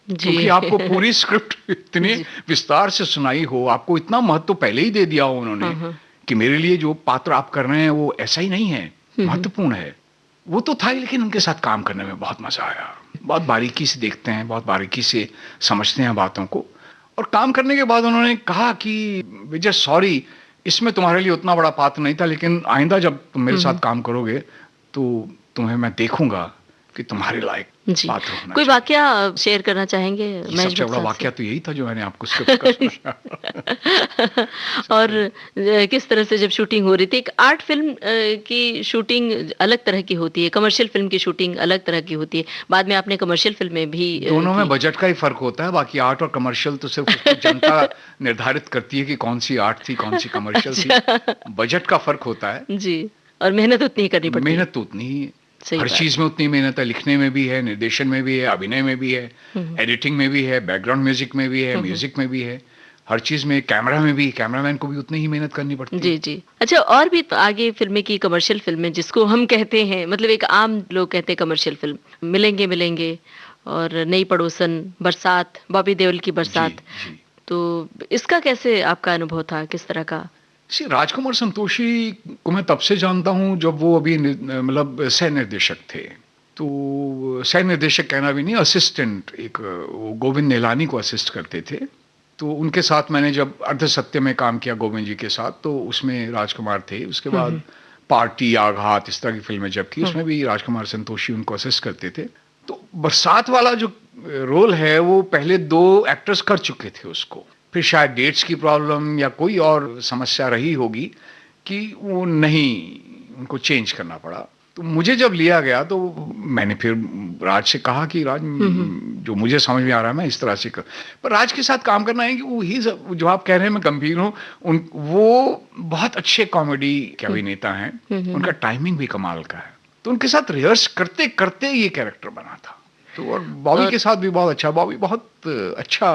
क्योंकि आपको पूरी स्क्रिप्ट इतने विस्तार से सुनाई हो, आपको इतना महत्व पहले ही दे दिया हो उन्होंने कि मेरे लिए जो पात्र आप कर रहे हैं वो ऐसा ही नहीं है, महत्वपूर्ण है। वो तो था ही, लेकिन उनके साथ काम करने में बहुत मजा आया। बहुत बारीकी से देखते हैं, बहुत बारीकी से समझते हैं बातों को। और काम करने के बाद उन्होंने कहा कि विजय सॉरी, इसमें तुम्हारे लिए उतना बड़ा पात्र नहीं था, लेकिन आइंदा जब तुम मेरे साथ काम करोगे तो तुम्हें मैं देखूंगा कि तुम्हारे लायक पात्र होना। कोई वाकया शेयर करना चाहेंगे? सबसे बड़ा वाकया तो यही था जो मैंने आपको स्क्रिप्ट का सुनाया। और किस तरह से जब शूटिंग हो रही थी, एक आर्ट फिल्म की शूटिंग अलग तरह की होती है, कमर्शियल फिल्म की शूटिंग अलग तरह की होती है। बाद में आपने कमर्शियल फिल्में भी दोनों में बजट का ही फर्क होता है, बाकी आर्ट और कमर्शियल तो सिर्फ जनता निर्धारित करती है कि कौन सी आर्ट थी, कौन सी कमर्शियल थी। बजट का फर्क होता है जी, और मेहनत उतनी ही करनी पड़ती है। मेहनत तो उतनी ही, हर चीज में उतनी मेहनत है। लिखने में भी है, निर्देशन में भी है, अभिनय में भी है, एडिटिंग में भी है, बैकग्राउंड म्यूजिक में भी है, म्यूजिक में भी है, हर चीज में, कैमरा में भी, कैमरामैन को भी उतनी ही मेहनत करनी पड़ती है। जी जी। अच्छा, और भी आगे फिल्में की, कमर्शियल फिल्में जिसको हम कहते हैं, मतलब एक आम लोग कहते हैं कमर्शियल फिल्म, मिलेंगे मिलेंगे और नई पड़ोसन, बरसात, बॉबी देओल की बरसात, जी। तो इसका कैसे आपका अनुभव था, किस तरह का? राजकुमार संतोषी को मैं तब से जानता हूं जब वो अभी मतलब सह निर्देशक थे। तो सह निर्देशक कहना भी नहीं, असिस्टेंट, एक वो गोविंद निहलानी को असिस्ट करते थे। तो उनके साथ मैंने जब अर्धसत्य में काम किया गोविंद जी के साथ, तो उसमें राजकुमार थे। उसके बाद पार्टी, आघात, इस तरह की फिल्में जब की, उसमें भी राजकुमार संतोषी उनको असिस्ट करते थे। तो बरसात वाला जो रोल है वो पहले 2 एक्टर्स कर चुके थे उसको, फिर शायद डेट्स की प्रॉब्लम या कोई और समस्या रही होगी कि वो नहीं, उनको चेंज करना पड़ा। तो मुझे जब लिया गया तो मैंने फिर राज से कहा कि राज, जो मुझे समझ में आ रहा है मैं इस तरह से कर, पर राज के साथ काम करना है कि वो ही जो आप कह रहे हैं मैं गंभीर हूँ, वो बहुत अच्छे कॉमेडी के अभिनेता हैं, उनका टाइमिंग भी कमाल का है। तो उनके साथ रिहर्स करते करते ये कैरेक्टर बना था। तो और बॉबी के साथ भी बहुत अच्छा, बॉबी बहुत अच्छा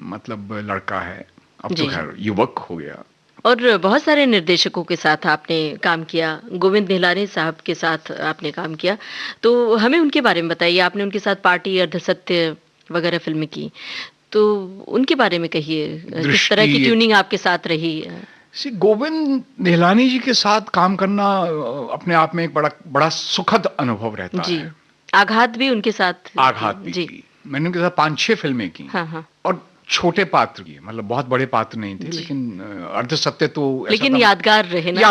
मतलब लड़का है, अब तो खैर युवक हो गया। और बहुत सारे निर्देशकों के साथ आपने काम किया, गोविंद निहलानी साहब के साथ आपने काम किया, तो हमें उनके बारे में बताइए। आपने उनके साथ पार्टी, अर्धसत्य वगैरह फिल्में की, तो उनके बारे में कहिए, किस तरह की ट्यूनिंग आपके साथ रही? गोविंद निहलानी जी के साथ काम करना अपने आप में एक बड़ा सुखद अनुभव रहता जी। है। आघात भी उनके साथ? आघात भी जी। मैंने उनके साथ 5-6 फिल्में की। हाँ हाँ। और छोटे पात्र किए, मतलब बहुत बड़े पात्र नहीं थे, लेकिन अर्ध सत्य तो ऐसा लेकिन था, यादगार रहे ना,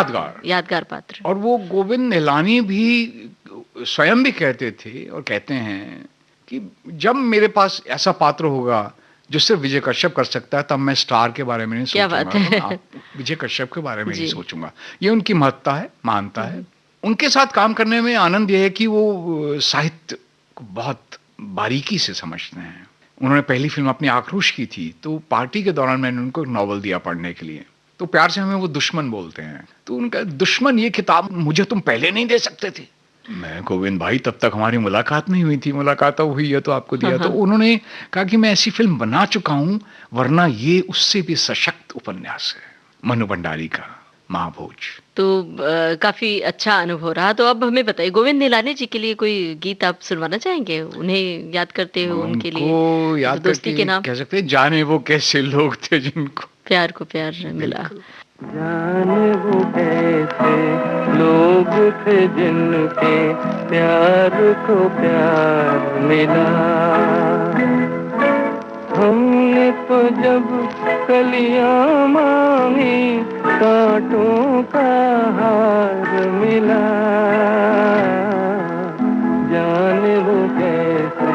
यादगार पात्र। और वो गोविंद निहलानी भी स्वयं भी कहते थे और कहते हैं कि जब मेरे पास ऐसा पात्र होगा जो सिर्फ विजय कश्यप कर सकता है, तब मैं स्टार के बारे में नहीं क्या सोचूंगा, बात है। आप विजय कश्यप के बारे में नहीं जी। सोचूंगा। ये उनकी महत्ता है, मानता है। उनके साथ काम करने में आनंद यह है कि वो साहित्य को बहुत बारीकी से समझते हैं। उन्होंने पहली फिल्म अपनी आक्रोश की थी, तो पार्टी के दौरान मैंने उनको एक नॉवल दिया पढ़ने के लिए, तो प्यार से हमें वो दुश्मन बोलते हैं। तो उनका दुश्मन, ये किताब मुझे तुम पहले नहीं दे सकते थे। मैं, गोविंद भाई, तब तक हमारी मुलाकात नहीं हुई थी, मुलाकात तो हुई है तो आपको दिया। तो उन्होंने कहा कि मैं ऐसी फिल्म बना चुका हूं, वरना ये उससे भी सशक्त उपन्यास है, मनु भंडारी का महाभोज। तो काफी अच्छा अनुभव रहा। तो अब हमें बताइए, गोविंद निहलानी जी के लिए कोई गीत आप सुनवाना चाहेंगे, उन्हें याद करते हो, उनके लिए उनको याद दोस्ती करके के नाम? कह सकते हैं, जाने वो कैसे लोग थे जिनको प्यार को प्यार मिला। जाने वो कैसे लोग थे जिनके प्यार को प्यार मिला। हमने तो जब कलियां मांगी, कांटों का हार मिला। जाने वो कैसे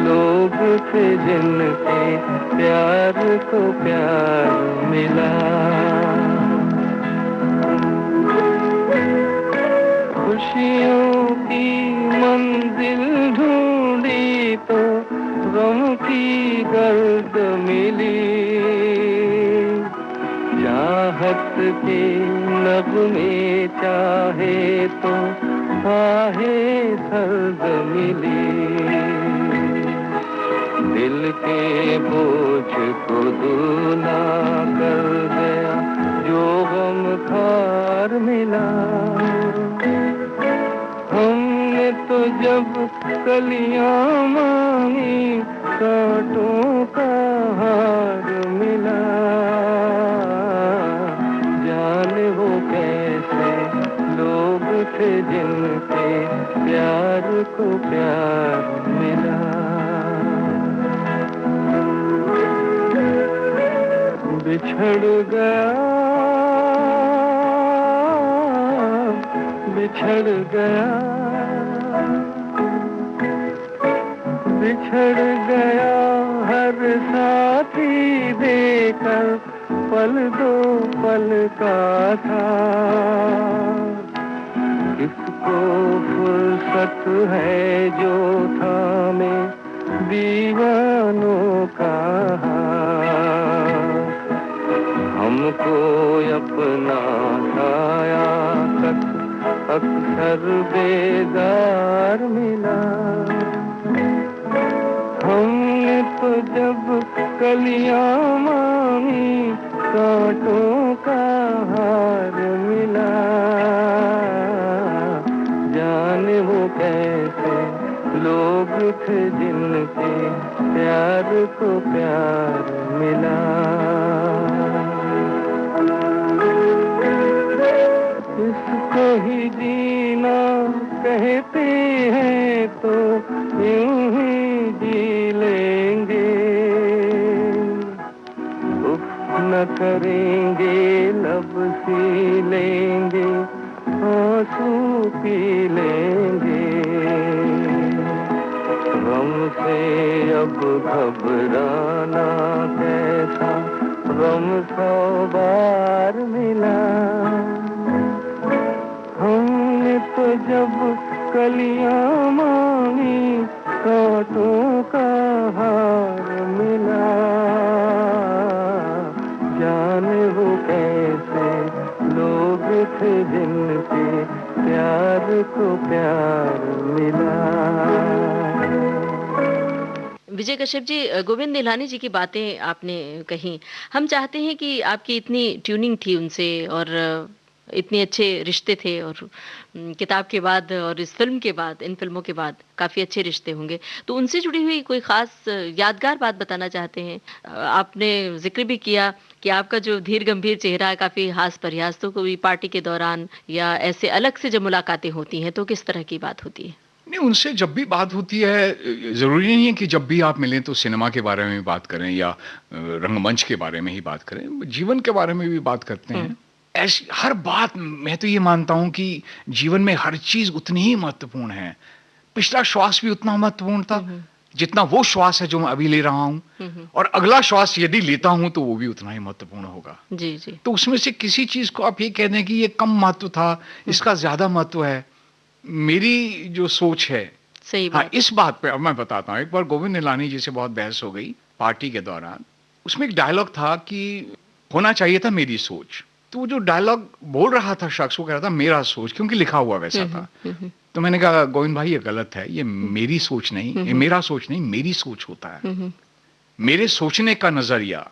लोग थे जिनके प्यार को प्यार मिला। खुशियों की मंजिल ढूंढी तो गम की गर्द मिली। चाहत के नगमे चाहे तो आहे सर्द मिली। दिल के बोझ को दूना कर गया जो गम खार मिला। हमने तो जब कलियां मांगी, कांटों का हार मिला। जाने वो कैसे लोग थे जिनके प्यार को प्यार मिला। बिछड़ गया, बिछड़ गया, बिछड़ गया हर साथी देकर पल दो पल का था। किसको फुर्सत है जो थामे दीवानों का हाथ। हमको अपना साया तक अक्सर बेदार मिला। हमने तो जब कलियां मांगी, कांटों का हार मिला। जाने वो कैसे लोग थे जिनके प्यार को प्यार मिला। इसको ही जीना कहते हैं तो यूं ही जी लेंगे। उफ न करेंगे, लब सी लेंगे, आंसू पी लेंगे। गम से अब घबराना कैसा, गम 100 बार मिला। हमने तो जब कलियां मांगी, कांटों का हार मिला। जाने वो कैसे लोग थे जिनके प्यार को प्यार मिला। विजय कश्यप जी, गोविंद निहलानी जी की बातें आपने कही। हम चाहते हैं कि आपकी इतनी ट्यूनिंग थी उनसे और इतने अच्छे रिश्ते थे, और किताब के बाद और इस फिल्म के बाद, इन फिल्मों के बाद काफ़ी अच्छे रिश्ते होंगे, तो उनसे जुड़ी हुई कोई ख़ास यादगार बात बताना चाहते हैं? आपने ज़िक्र भी किया कि आपका जो धीर गंभीर चेहरा है, काफ़ी हास परिहास, तो कोई पार्टी के दौरान या ऐसे अलग से जब मुलाकातें होती हैं तो किस तरह की बात होती है? नहीं, उनसे जब भी बात होती है, ज़रूरी नहीं है कि जब भी आप मिलें तो सिनेमा के बारे में भी बात करें या रंगमंच के बारे में ही बात करें, जीवन के बारे में भी बात करते हैं। ऐसी हर बात, मैं तो ये मानता हूँ कि जीवन में हर चीज़ उतनी ही महत्वपूर्ण है। पिछला श्वास भी उतना महत्वपूर्ण था जितना वो श्वास है जो मैं अभी ले रहा हूँ, और अगला श्वास यदि लेता हूँ तो वो भी उतना ही महत्वपूर्ण होगा। जी जी। तो उसमें से किसी चीज़ को आप ये कह दें कि ये कम महत्व था, इसका ज़्यादा महत्व है, मेरी जो सोच है। सही हाँ, बात। इस बात पे अब मैं बताता हूँ। एक बार गोविंद निलानी जी से बहुत बहस हो गई पार्टी के दौरान। उसमें एक डायलॉग था कि होना चाहिए था मेरी सोच। तो वो जो डायलॉग बोल रहा था शख्स, वो कह रहा था मेरा सोच, क्योंकि लिखा हुआ वैसा था। तो मैंने कहा गोविंद भाई ये गलत है, ये मेरी सोच नहीं, ये मेरा सोच नहीं, मेरी सोच होता है। मेरे सोचने का नजरिया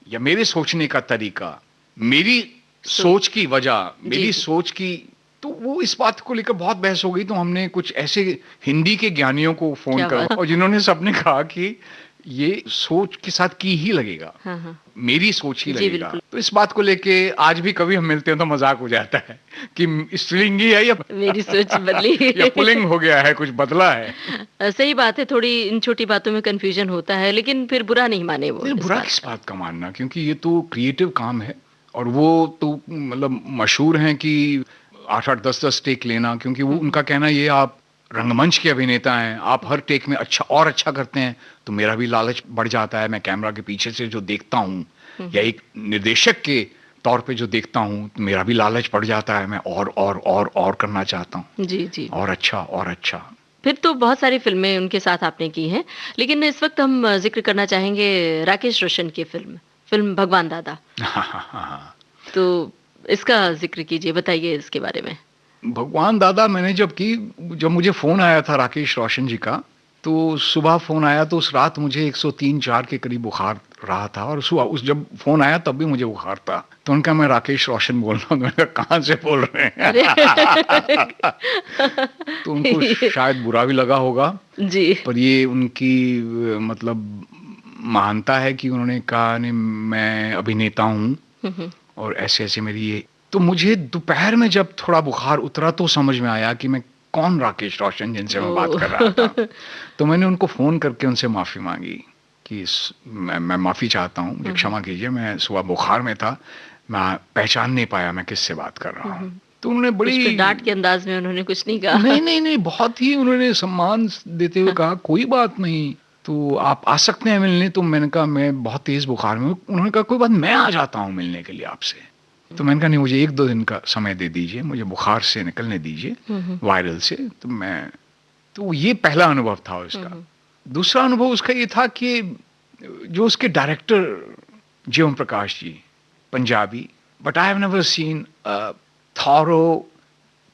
या मेरे सोचने का तरीका, मेरी सोच की वजह, मेरी सोच की। तो वो इस बात को लेकर बहुत बहस हो गई। तो हमने कुछ ऐसे हिंदी के ज्ञानियों को फोन कर, और जिन्होंने सबने कहा कि ये सोच के साथ की ही लगेगा, मेरी सोच ही लगेगा। तो इस बात को लेके आज भी कभी हम मिलते हैं तो मजाक हो जाता है कि स्त्रीलिंगी है या मेरी सोच बदली या पुल्लिंग हो गया है, कुछ बदला है। सही बात है, थोड़ी इन छोटी बातों में कंफ्यूजन होता है, लेकिन फिर बुरा नहीं माने वो। बुरा किस बात का मानना, क्योंकि ये तो क्रिएटिव काम है। और वो तो मतलब मशहूर हैं कि 8-8 10-10 टेक लेना, क्योंकि वो उनका कहना ये, आप रंगमंच के अभिनेता हैं, आप हर टेक में अच्छा और अच्छा करते हैं। तो मेरा भी लालच बढ़ जाता है, मैं कैमरा के पीछे से जो देखता हूँ या एक निर्देशक के तौर पे जो देखता हूँ, तो मेरा भी लालच बढ़ जाता है, मैं और करना चाहता हूँ। जी जी। और अच्छा। फिर तो बहुत सारी फिल्में उनके साथ आपने की हैं, लेकिन इस वक्त हम जिक्र करना चाहेंगे राकेश रोशन की फिल्म भगवान दादा। तो इसका जिक्र कीजिए, बताइए इसके बारे में। भगवान दादा मैंने जब मुझे फोन आया था राकेश रोशन जी का, तो सुबह फोन आया तो उस रात मुझे 103-4 के करीब बुखार रहा था, और उस जब फोन आया तब भी मुझे बुखार था। तो उनका मैं राकेश रोशन बोल रहा हूँ। मैंने कहा कहाँ से बोल रहे हैं? तो उनको शायद बुरा भी लगा होगा जी, पर ये उनकी मतलब महानता है कि उन्होंने कहा नहीं मैं अभिनेता हूँ और ऐसे ऐसे मेरी ये। तो मुझे दोपहर में जब थोड़ा बुखार उतरा तो समझ में आया कि मैं कौन राकेश रोशन जिनसे मैं बात कर रहा था। तो मैंने उनको फोन करके उनसे माफी मांगी कि मैं माफी चाहता हूँ, मुझे क्षमा कीजिए, मैं सुबह बुखार में था, मैं पहचान नहीं पाया मैं किससे बात कर रहा हूँ। तो उन्होंने बड़ी डांट के अंदाज में उन्होंने कुछ नहीं कहा। नहीं, बहुत ही उन्होंने सम्मान देते हुए कहा कोई बात नहीं, तो आप आ सकते हैं मिलने। तो मैंने कहा मैं बहुत तेज बुखार में हूँ। उन्होंने कहा कोई बात, मैं आ जाता हूँ मिलने के लिए आपसे। तो मैंने कहा नहीं, मुझे 1-2 दिन का समय दे दीजिए, मुझे बुखार से निकलने दीजिए, वायरल से। तो ये पहला अनुभव था उसका। दूसरा अनुभव उसका ये था कि जो उसके director Jeevan Prakash ji, Punjabi, but I have never seen a thorough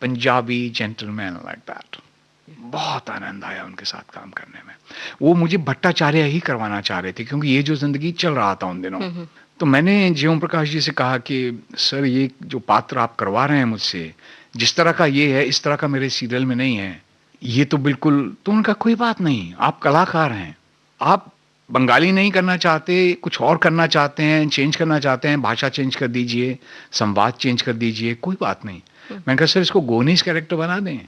Punjabi gentleman like that. बहुत आनंद आया उनके साथ काम करने में। वो मुझे भट्टाचार्य ही करवाना चाह रहे थे क्योंकि ये जो जिंदगी चल रहा था उन दिनों। तो मैंने जीवन प्रकाश जी से कहा कि सर ये जो पात्र आप करवा रहे हैं मुझसे, जिस तरह का ये है इस तरह का मेरे सीरियल में नहीं है, ये तो बिल्कुल। तो उनका कोई बात नहीं, आप कलाकार हैं, आप बंगाली नहीं करना चाहते, कुछ और करना चाहते हैं, चेंज करना चाहते हैं, भाषा चेंज कर दीजिए, संवाद चेंज कर दीजिए, कोई बात नहीं। मैंने कहा सर इसको गोनीज कैरेक्टर बना दें।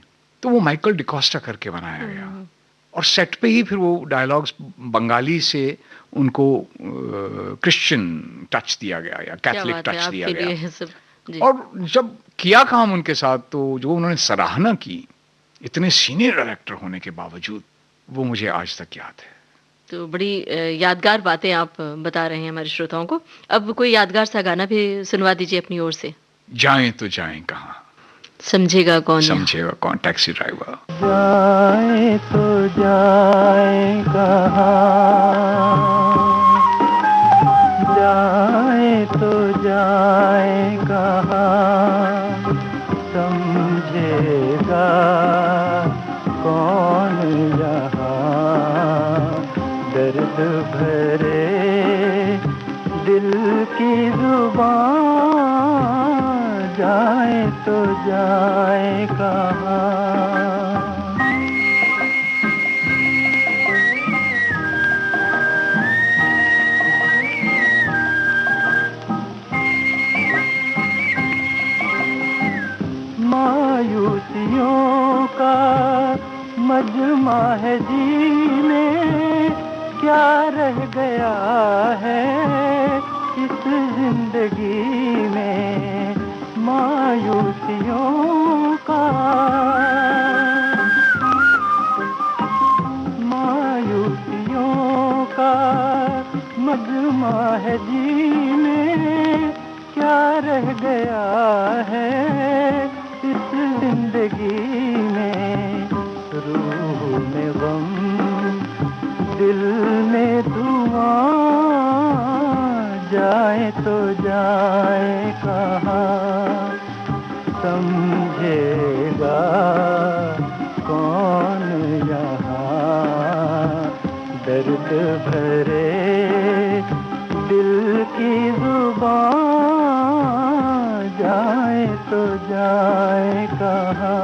तो वो माइकल डिकोस्टा करके बनाया गया और सेट पे ही फिर वो डायलॉग्स बंगाली से उनको क्रिश्चियन टच दिया गया या कैथलिक टच दिया गया। और जब किया काम उनके साथ तो जो उन्होंने सराहना की इतने सीनियर डायरेक्टर होने के बावजूद, वो मुझे आज तक याद है। तो बड़ी यादगार बातें आप बता रहे हैं हमारे श्रोताओं को। अब कोई यादगार सा गाना भी सुनवा दीजिए अपनी ओर से। जाएं तो जाएं कहाँ, समझेगा कौन, समझेगा कौन, टैक्सी ड्राइवर। जाए तो जाए कहाँ, जाए तो जाए कहाँ, समझेगा कौन यहाँ, दर्द भरे दिल की जुबान, जाए तो जाए कहाँ। मायूसियों का मजमा है जीने क्या रह गया है इस जिंदगी में मायूसियों का मजमा है जीने क्या रह गया है इस जिंदगी में रूह में गम दिल में धुआं जाए तो जाए कहाँ समझेगा कौन यहाँ दर्द भरे दिल की जुबान जाए तो जाए कहाँ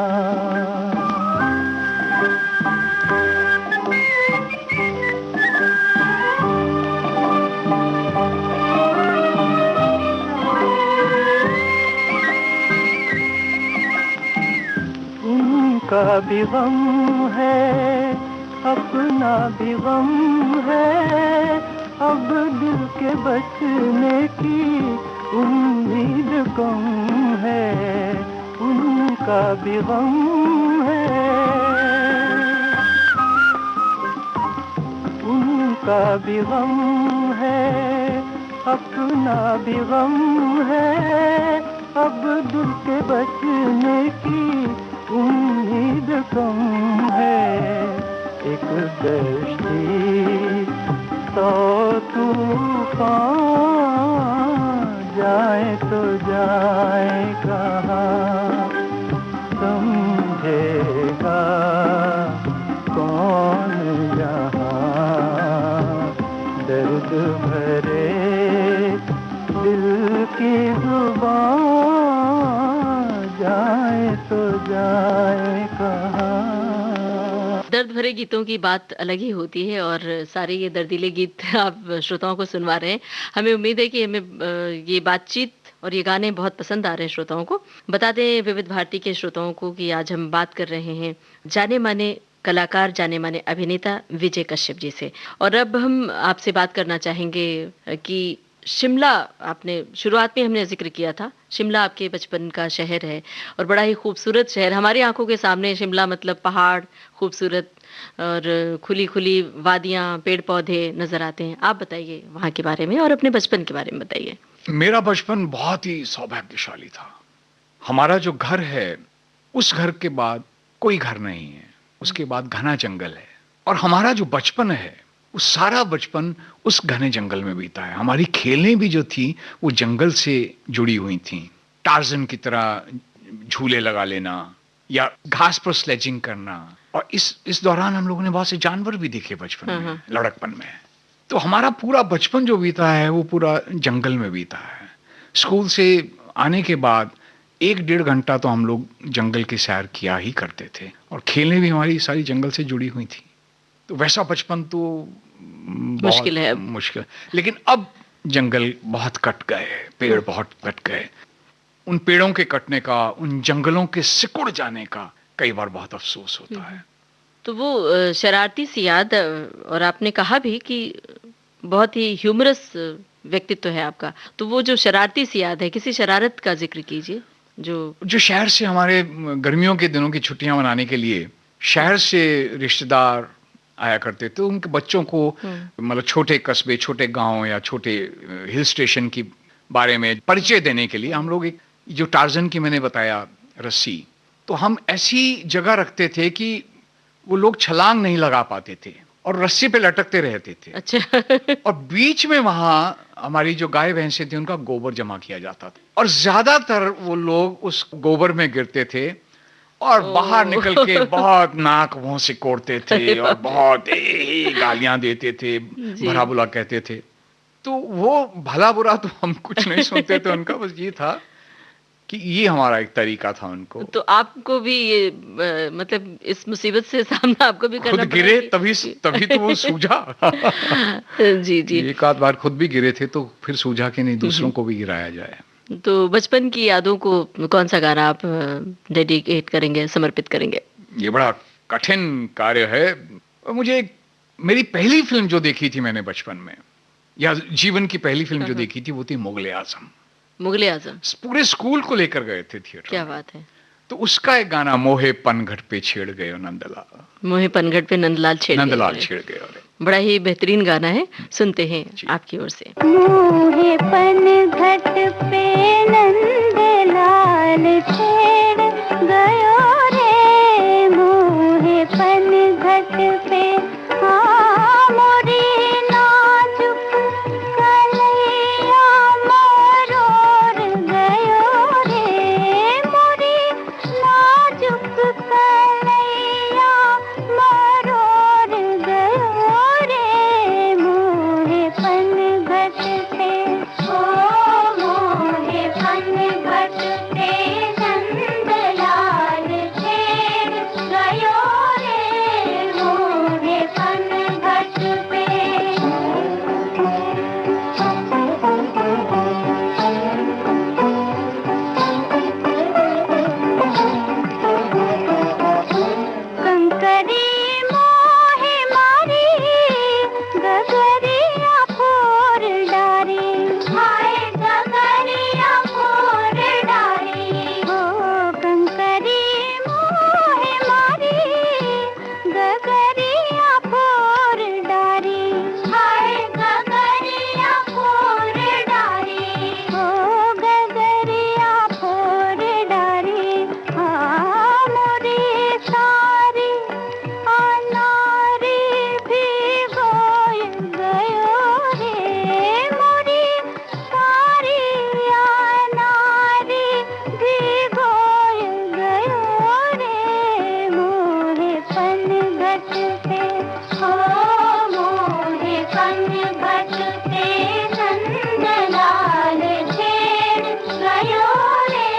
उनका भी गम है अपना भी गम है अब दिल के बचने की उम्मीद कम है उनका भी गम है उनका भी गम है अपना भी गम है अब दिल के बचने की उम्मीद कम है एक कश्ती तो तूफान जाए तो जाए कहाँ समझेगा कौन यहाँ दर्द भरे दिल की जुबान जाए तो जाए कहाँ। दर्द भरे गीतों की बात अलग ही होती है और सारे ये दर्दीले गीत आप श्रोताओं को सुनवा रहे हैं। हमें उम्मीद है कि हमें ये बातचीत और ये गाने बहुत पसंद आ रहे हैं श्रोताओं को। बता दें विविध भारती के श्रोताओं को कि आज हम बात कर रहे हैं जाने माने कलाकार, जाने माने अभिनेता विजय कश्यप जी से। और अब हम आपसे बात करना चाहेंगे कि शिमला, आपने शुरुआत में हमने जिक्र किया था, शिमला आपके बचपन का शहर है और बड़ा ही खूबसूरत शहर। हमारी आंखों के सामने शिमला मतलब पहाड़, खूबसूरत और खुली खुली वादियां, पेड़ पौधे नजर आते हैं। आप बताइए वहाँ के बारे में और अपने बचपन के बारे में बताइए। मेरा बचपन बहुत ही सौभाग्यशाली था। हमारा जो घर है उस घर के बाद कोई घर नहीं है, उसके बाद घना जंगल है और हमारा जो बचपन है वो सारा बचपन उस घने जंगल में बीता है। हमारी खेलें भी जो थी वो जंगल से जुड़ी हुई थी। टार्जन की तरह झूले लगा लेना या घास पर स्लेजिंग करना, और इस दौरान हम लोगों ने बहुत से जानवर भी देखे बचपन में, लड़कपन में। तो हमारा पूरा बचपन जो बीता है वो पूरा जंगल में बीता है। स्कूल से आने के बाद 1-1.5 घंटा तो हम लोग जंगल की सैर किया ही करते थे और खेलें भी हमारी सारी जंगल से जुड़ी हुई थी। तो वैसा बचपन तो मुश्किल है, मुश्किल। लेकिन अब जंगल बहुत कट गए, पेड़ बहुत कट गए। उन पेड़ों के कटने का, उन जंगलों के सिकुड़ जाने का कई बार बहुत अफसोस होता है। तो वो शरारती सी याद, और आपने कहा भी कि बहुत ही ह्यूमरस व्यक्तित्व है आपका, तो वो जो शरारती सी याद है, किसी शरारत का जिक्र कीजिए। जो शहर से हमारे गर्मियों के दिनों की छुट्टियां मनाने के लिए शहर से रिश्तेदार आया करते थे, उनके बच्चों को मतलब छोटे कस्बे, छोटे गांव या छोटे हिल स्टेशन की बारे में परिचय देने के लिए हम लोग एक जो टार्जन की मैंने बताया रस्सी, तो हम ऐसी जगह रखते थे कि वो लोग छलांग नहीं लगा पाते थे और रस्सी पे लटकते रहते थे। अच्छा। और बीच में वहां हमारी जो गाय भैंसे थी उनका गोबर जमा किया जाता था और ज्यादातर वो लोग उस गोबर में गिरते थे और बाहर निकल के बहुत नाक मुंह सिकोड़ते थे और बहुत गालियां देते थे, भला बुरा कहते थे। तो वो भला बुरा तो हम कुछ नहीं सुनते थे उनका, बस ये था कि ये हमारा एक तरीका था उनको। तो आपको भी ये मतलब इस मुसीबत से सामना आपको भी करना खुद गिरे तभी तो वो सूझा। जी जी। एक आध बार खुद भी गिरे थे तो फिर सूझा कि नहीं दूसरों को भी गिराया जाए। तो बचपन की यादों को कौन सा गाना आप डेडिकेट करेंगे, समर्पित करेंगे? ये बड़ा कठिन कार्य है। और मुझे मेरी पहली फिल्म जो देखी थी मैंने बचपन में, या जीवन की पहली फिल्म जो देखी थी, वो थी मुगले आजम। मुगले आजम, पूरे स्कूल को लेकर गए थे थिएटर क्या में। बात है। तो उसका एक गाना, मोहे पनघट पे छेड़ गए नंदलाल, मोहे पनघट पे नंदलाल छेड़ गए। नंदलाल छेड़ गए। अरे बड़ा ही बेहतरीन गाना है, सुनते हैं आपकी ओर से। मोहे पनघट पे नंदलाल छेड़ गयो रे, मोहे पनघट पे हाँ मोरी नाजुक कलैया मरोड़ गयो रे, मोरी नाजुक कलैया मरोड़ गयो रे, मोहे पनघट पे ओ मोहे पनघट पे नंदलाल छेड़ गयो रे, मोहे पनघट पे। कंकरी मोहे मारी गगरिया फोर डारी, हाय गगरिया फोर डारी हो, कंकरी मोहे मारी गगरिया फोर डारी, हाय गगरिया फोर डारी हो, गगरिया फोर डारी हाँ मोरी सारी अनारी भिगोय गयो रे, मोरी सारी अनारी भिगोय गयो रे, मोहे पनघट पे ओ मोहे पनघट पे नंदलाल छेड़ गयो रे,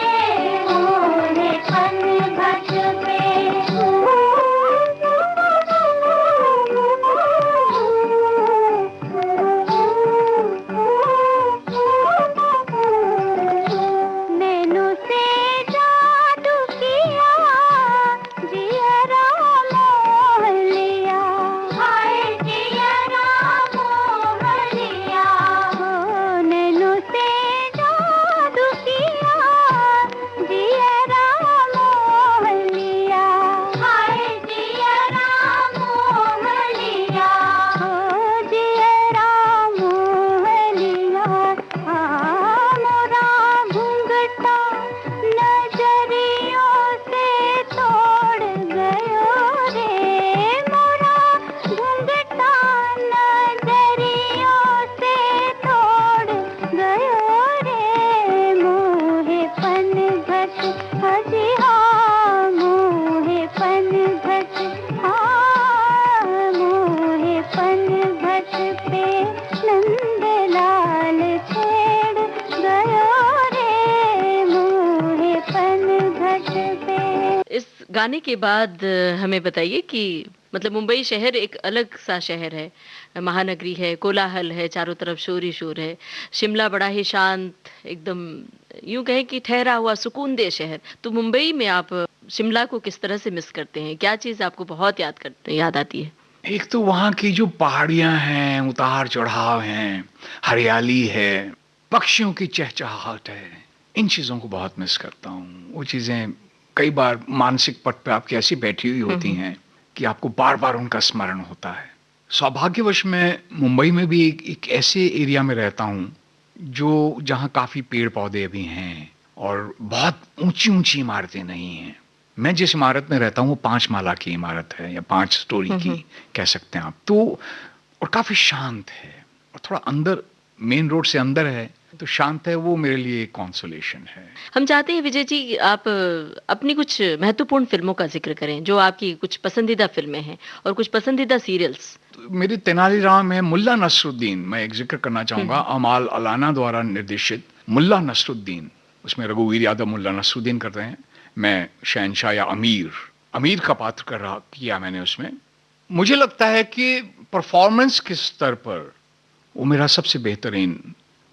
मोहे पनघट पे। नैनो से जादू किया जियरा मोह लिया, हाय जियरा मोह लिया हो, नैनो से जादू किया जियरा मोह लिया, हाय जियरा मोह लिया हो, जियरा मोह लिया हाँ मोरा घूंघटा नजरियों से तोड़ गयो रे, मोरा घूंघटा नजरियों से तोड़ गयो रे, मोहे पनघट हजी हाँ मोहे पनघट हाँ मोहे पनघट पे नंदलाल छेड़ गयो रे, मोहे पनघट पे। इस गाने के बाद हमें बताइए कि मतलब मुंबई शहर एक अलग सा शहर है, महानगरी है, कोलाहल है, चारों तरफ शोर ही शोर है। शिमला बड़ा ही शांत, एकदम यूं कहें कि ठहरा हुआ सुकूनदेह शहर। तो मुंबई में आप शिमला को किस तरह से मिस करते हैं? क्या चीज आपको बहुत याद आती है? एक तो वहाँ की जो पहाड़ियां हैं, उतार चढ़ाव हैं, हरियाली है, पक्षियों की चहचहाहट है, इन चीजों को बहुत मिस करता हूँ। वो चीजें कई बार मानसिक पट पे आपकी ऐसी बैठी हुई होती हैं कि आपको बार बार उनका स्मरण होता है। सौभाग्यवश मैं मुंबई में भी एक ऐसे एरिया में रहता हूँ जो जहाँ काफी पेड़ पौधे अभी हैं और बहुत ऊंची ऊंची इमारतें नहीं हैं। मैं जिस इमारत में रहता हूँ वो 5 माला की इमारत है या 5 स्टोरी की कह सकते हैं आप। तो और काफी शांत है और थोड़ा अंदर मेन रोड से अंदर है तो शांत है, वो मेरे लिए कॉन्सोलेशन है। हम चाहते हैं विजय जी आप अपनी कुछ महत्वपूर्ण फिल्मों का जिक्र करें, जो आपकी कुछ पसंदीदा फिल्में हैं और कुछ पसंदीदा सीरियल्स। तो मेरी तेनालीराम है, मुल्ला नसरुद्दीन मैं एक जिक्र करना चाहूंगा, अमाल अलाना द्वारा निर्देशित मुल्ला नसरुद्दीन। उसमें रघुवीर यादव मुल्ला नसरुद्दीन करते हैं, मैं शहनशाह या अमीर का पात्र किया मैंने उसमें। मुझे लगता है कि परफॉर्मेंस के स्तर पर वो मेरा सबसे बेहतरीन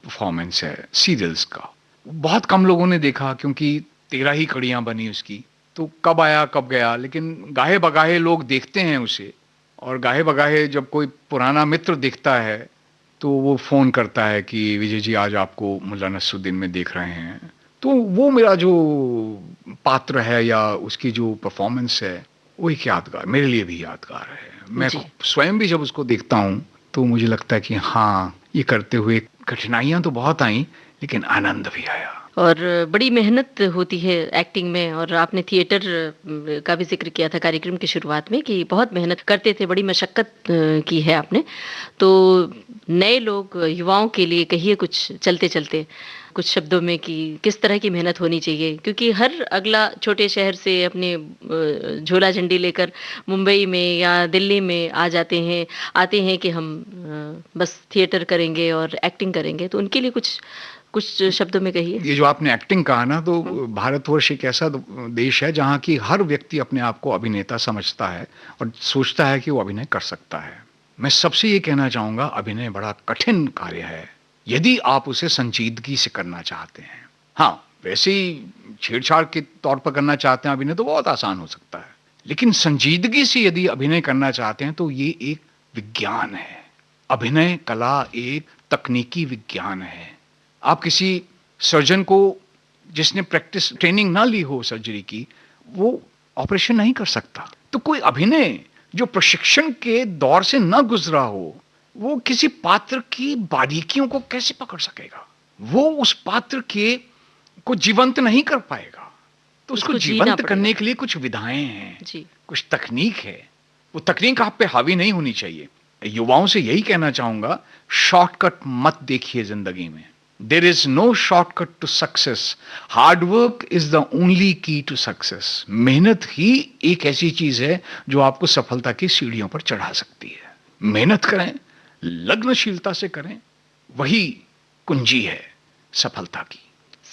परफॉर्मेंस है सीरियल्स का। बहुत कम लोगों ने देखा क्योंकि 13 ही कड़ियां बनी उसकी, तो कब आया कब गया, लेकिन गाहे बगाहे लोग देखते हैं उसे, और गाहे बगाहे जब कोई पुराना मित्र दिखता है तो वो फ़ोन करता है कि विजय जी आज आपको मुल्ला नसरुद्दीन में देख रहे हैं। तो वो मेरा जो पात्र है या उसकी जो परफॉर्मेंस है वो एक यादगार, मेरे लिए भी यादगार है। मैं जी। स्वयं भी जब उसको देखता हूँ तो मुझे लगता है कि हाँ, ये करते हुए कठिनाइयाँ तो बहुत आई लेकिन आनंद भी आया। और बड़ी मेहनत होती है एक्टिंग में, और आपने थिएटर का भी जिक्र किया था कार्यक्रम की शुरुआत में कि बहुत मेहनत करते थे, बड़ी मशक्कत की है आपने। तो नए लोग, युवाओं के लिए कहिए कुछ चलते चलते कुछ शब्दों में कि किस तरह की मेहनत होनी चाहिए, क्योंकि हर अगला छोटे शहर से अपने झोला झंडी लेकर मुंबई में या दिल्ली में आते हैं कि हम बस थिएटर करेंगे और एक्टिंग करेंगे, तो उनके लिए कुछ शब्दों में कहिए। ये जो आपने एक्टिंग कहा ना, तो भारतवर्ष एक ऐसा देश है जहाँ की हर व्यक्ति अपने आप को अभिनेता समझता है और सोचता है कि वो अभिनय कर सकता है। मैं सबसे ये कहना चाहूँगा, अभिनय बड़ा कठिन कार्य है यदि आप उसे संजीदगी से करना चाहते हैं। हाँ, वैसे ही छेड़छाड़ के तौर पर करना चाहते हैं अभिनय तो बहुत आसान हो सकता है, लेकिन संजीदगी से यदि अभिनय करना चाहते हैं तो ये एक विज्ञान है। अभिनय कला एक तकनीकी विज्ञान है। आप किसी सर्जन को जिसने ट्रेनिंग ना ली हो सर्जरी की, वो ऑपरेशन नहीं कर सकता। तो कोई अभिनय जो प्रशिक्षण के दौर से ना गुजरा हो, वो किसी पात्र की बारीकियों को कैसे पकड़ सकेगा? वो उस पात्र के को जीवंत नहीं कर पाएगा। तो उसको जीवंत करने के लिए कुछ विधाएं हैं जी। कुछ तकनीक है। वो तकनीक आप पे हावी नहीं होनी चाहिए। युवाओं से यही कहना चाहूंगा, शॉर्टकट मत देखिए जिंदगी में। There is no shortcut to success. Hard work is the only key to success. मेहनत ही एक ऐसी चीज है जो आपको सफलता की सीढ़ियों पर चढ़ा सकती है। मेहनत करें, लग्नशीलता से करें, वही कुंजी है सफलता की।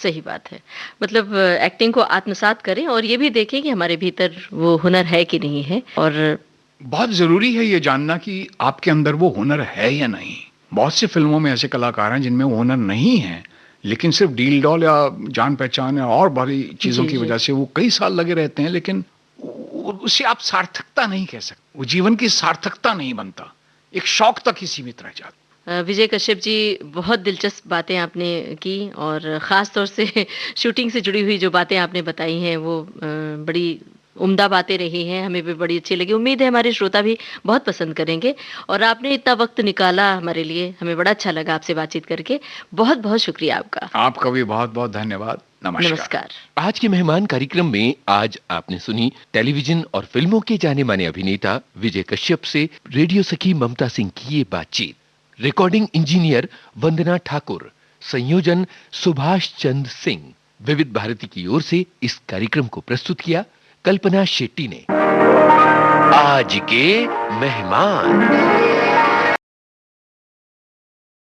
सही बात है। मतलब एक्टिंग को आत्मसात करें और ये भी देखें कि हमारे भीतर वो हुनर है कि नहीं है। और बहुत जरूरी है ये जानना कि आपके अंदर वो हुनर है या नहीं। बहुत सी फिल्मों में ऐसे कलाकार हैं जिनमें वो हुनर नहीं है, लेकिन सिर्फ डील डॉल या जान पहचान या और बड़ी चीजों की वजह से वो कई साल लगे रहते हैं, लेकिन उसे आप सार्थकता नहीं कह सकते। वो जीवन की सार्थकता नहीं बनता, एक शौक तक ही सीमित रह जाता। विजय कश्यप जी, बहुत दिलचस्प बातें आपने की, और ख़ास तौर से शूटिंग से जुड़ी हुई जो बातें आपने बताई हैं वो बड़ी उम्दा बातें रही हैं, हमें भी बड़ी अच्छी लगी। उम्मीद है हमारे श्रोता भी बहुत पसंद करेंगे। और आपने इतना वक्त निकाला हमारे लिए, हमें बड़ा अच्छा लगा आपसे बातचीत करके। बहुत बहुत शुक्रिया आपका। आपका भी बहुत बहुत धन्यवाद। नमस्कार। आज के मेहमान कार्यक्रम में आज आपने सुनी टेलीविजन और फिल्मों के जाने माने अभिनेता विजय कश्यप से रेडियो सखी ममता सिंह की ये बातचीत। रिकॉर्डिंग इंजीनियर वंदना ठाकुर, संयोजन सुभाष चंद सिंह। विविध भारती की ओर से इस कार्यक्रम को प्रस्तुत किया कल्पना शेट्टी ने। आज के मेहमान।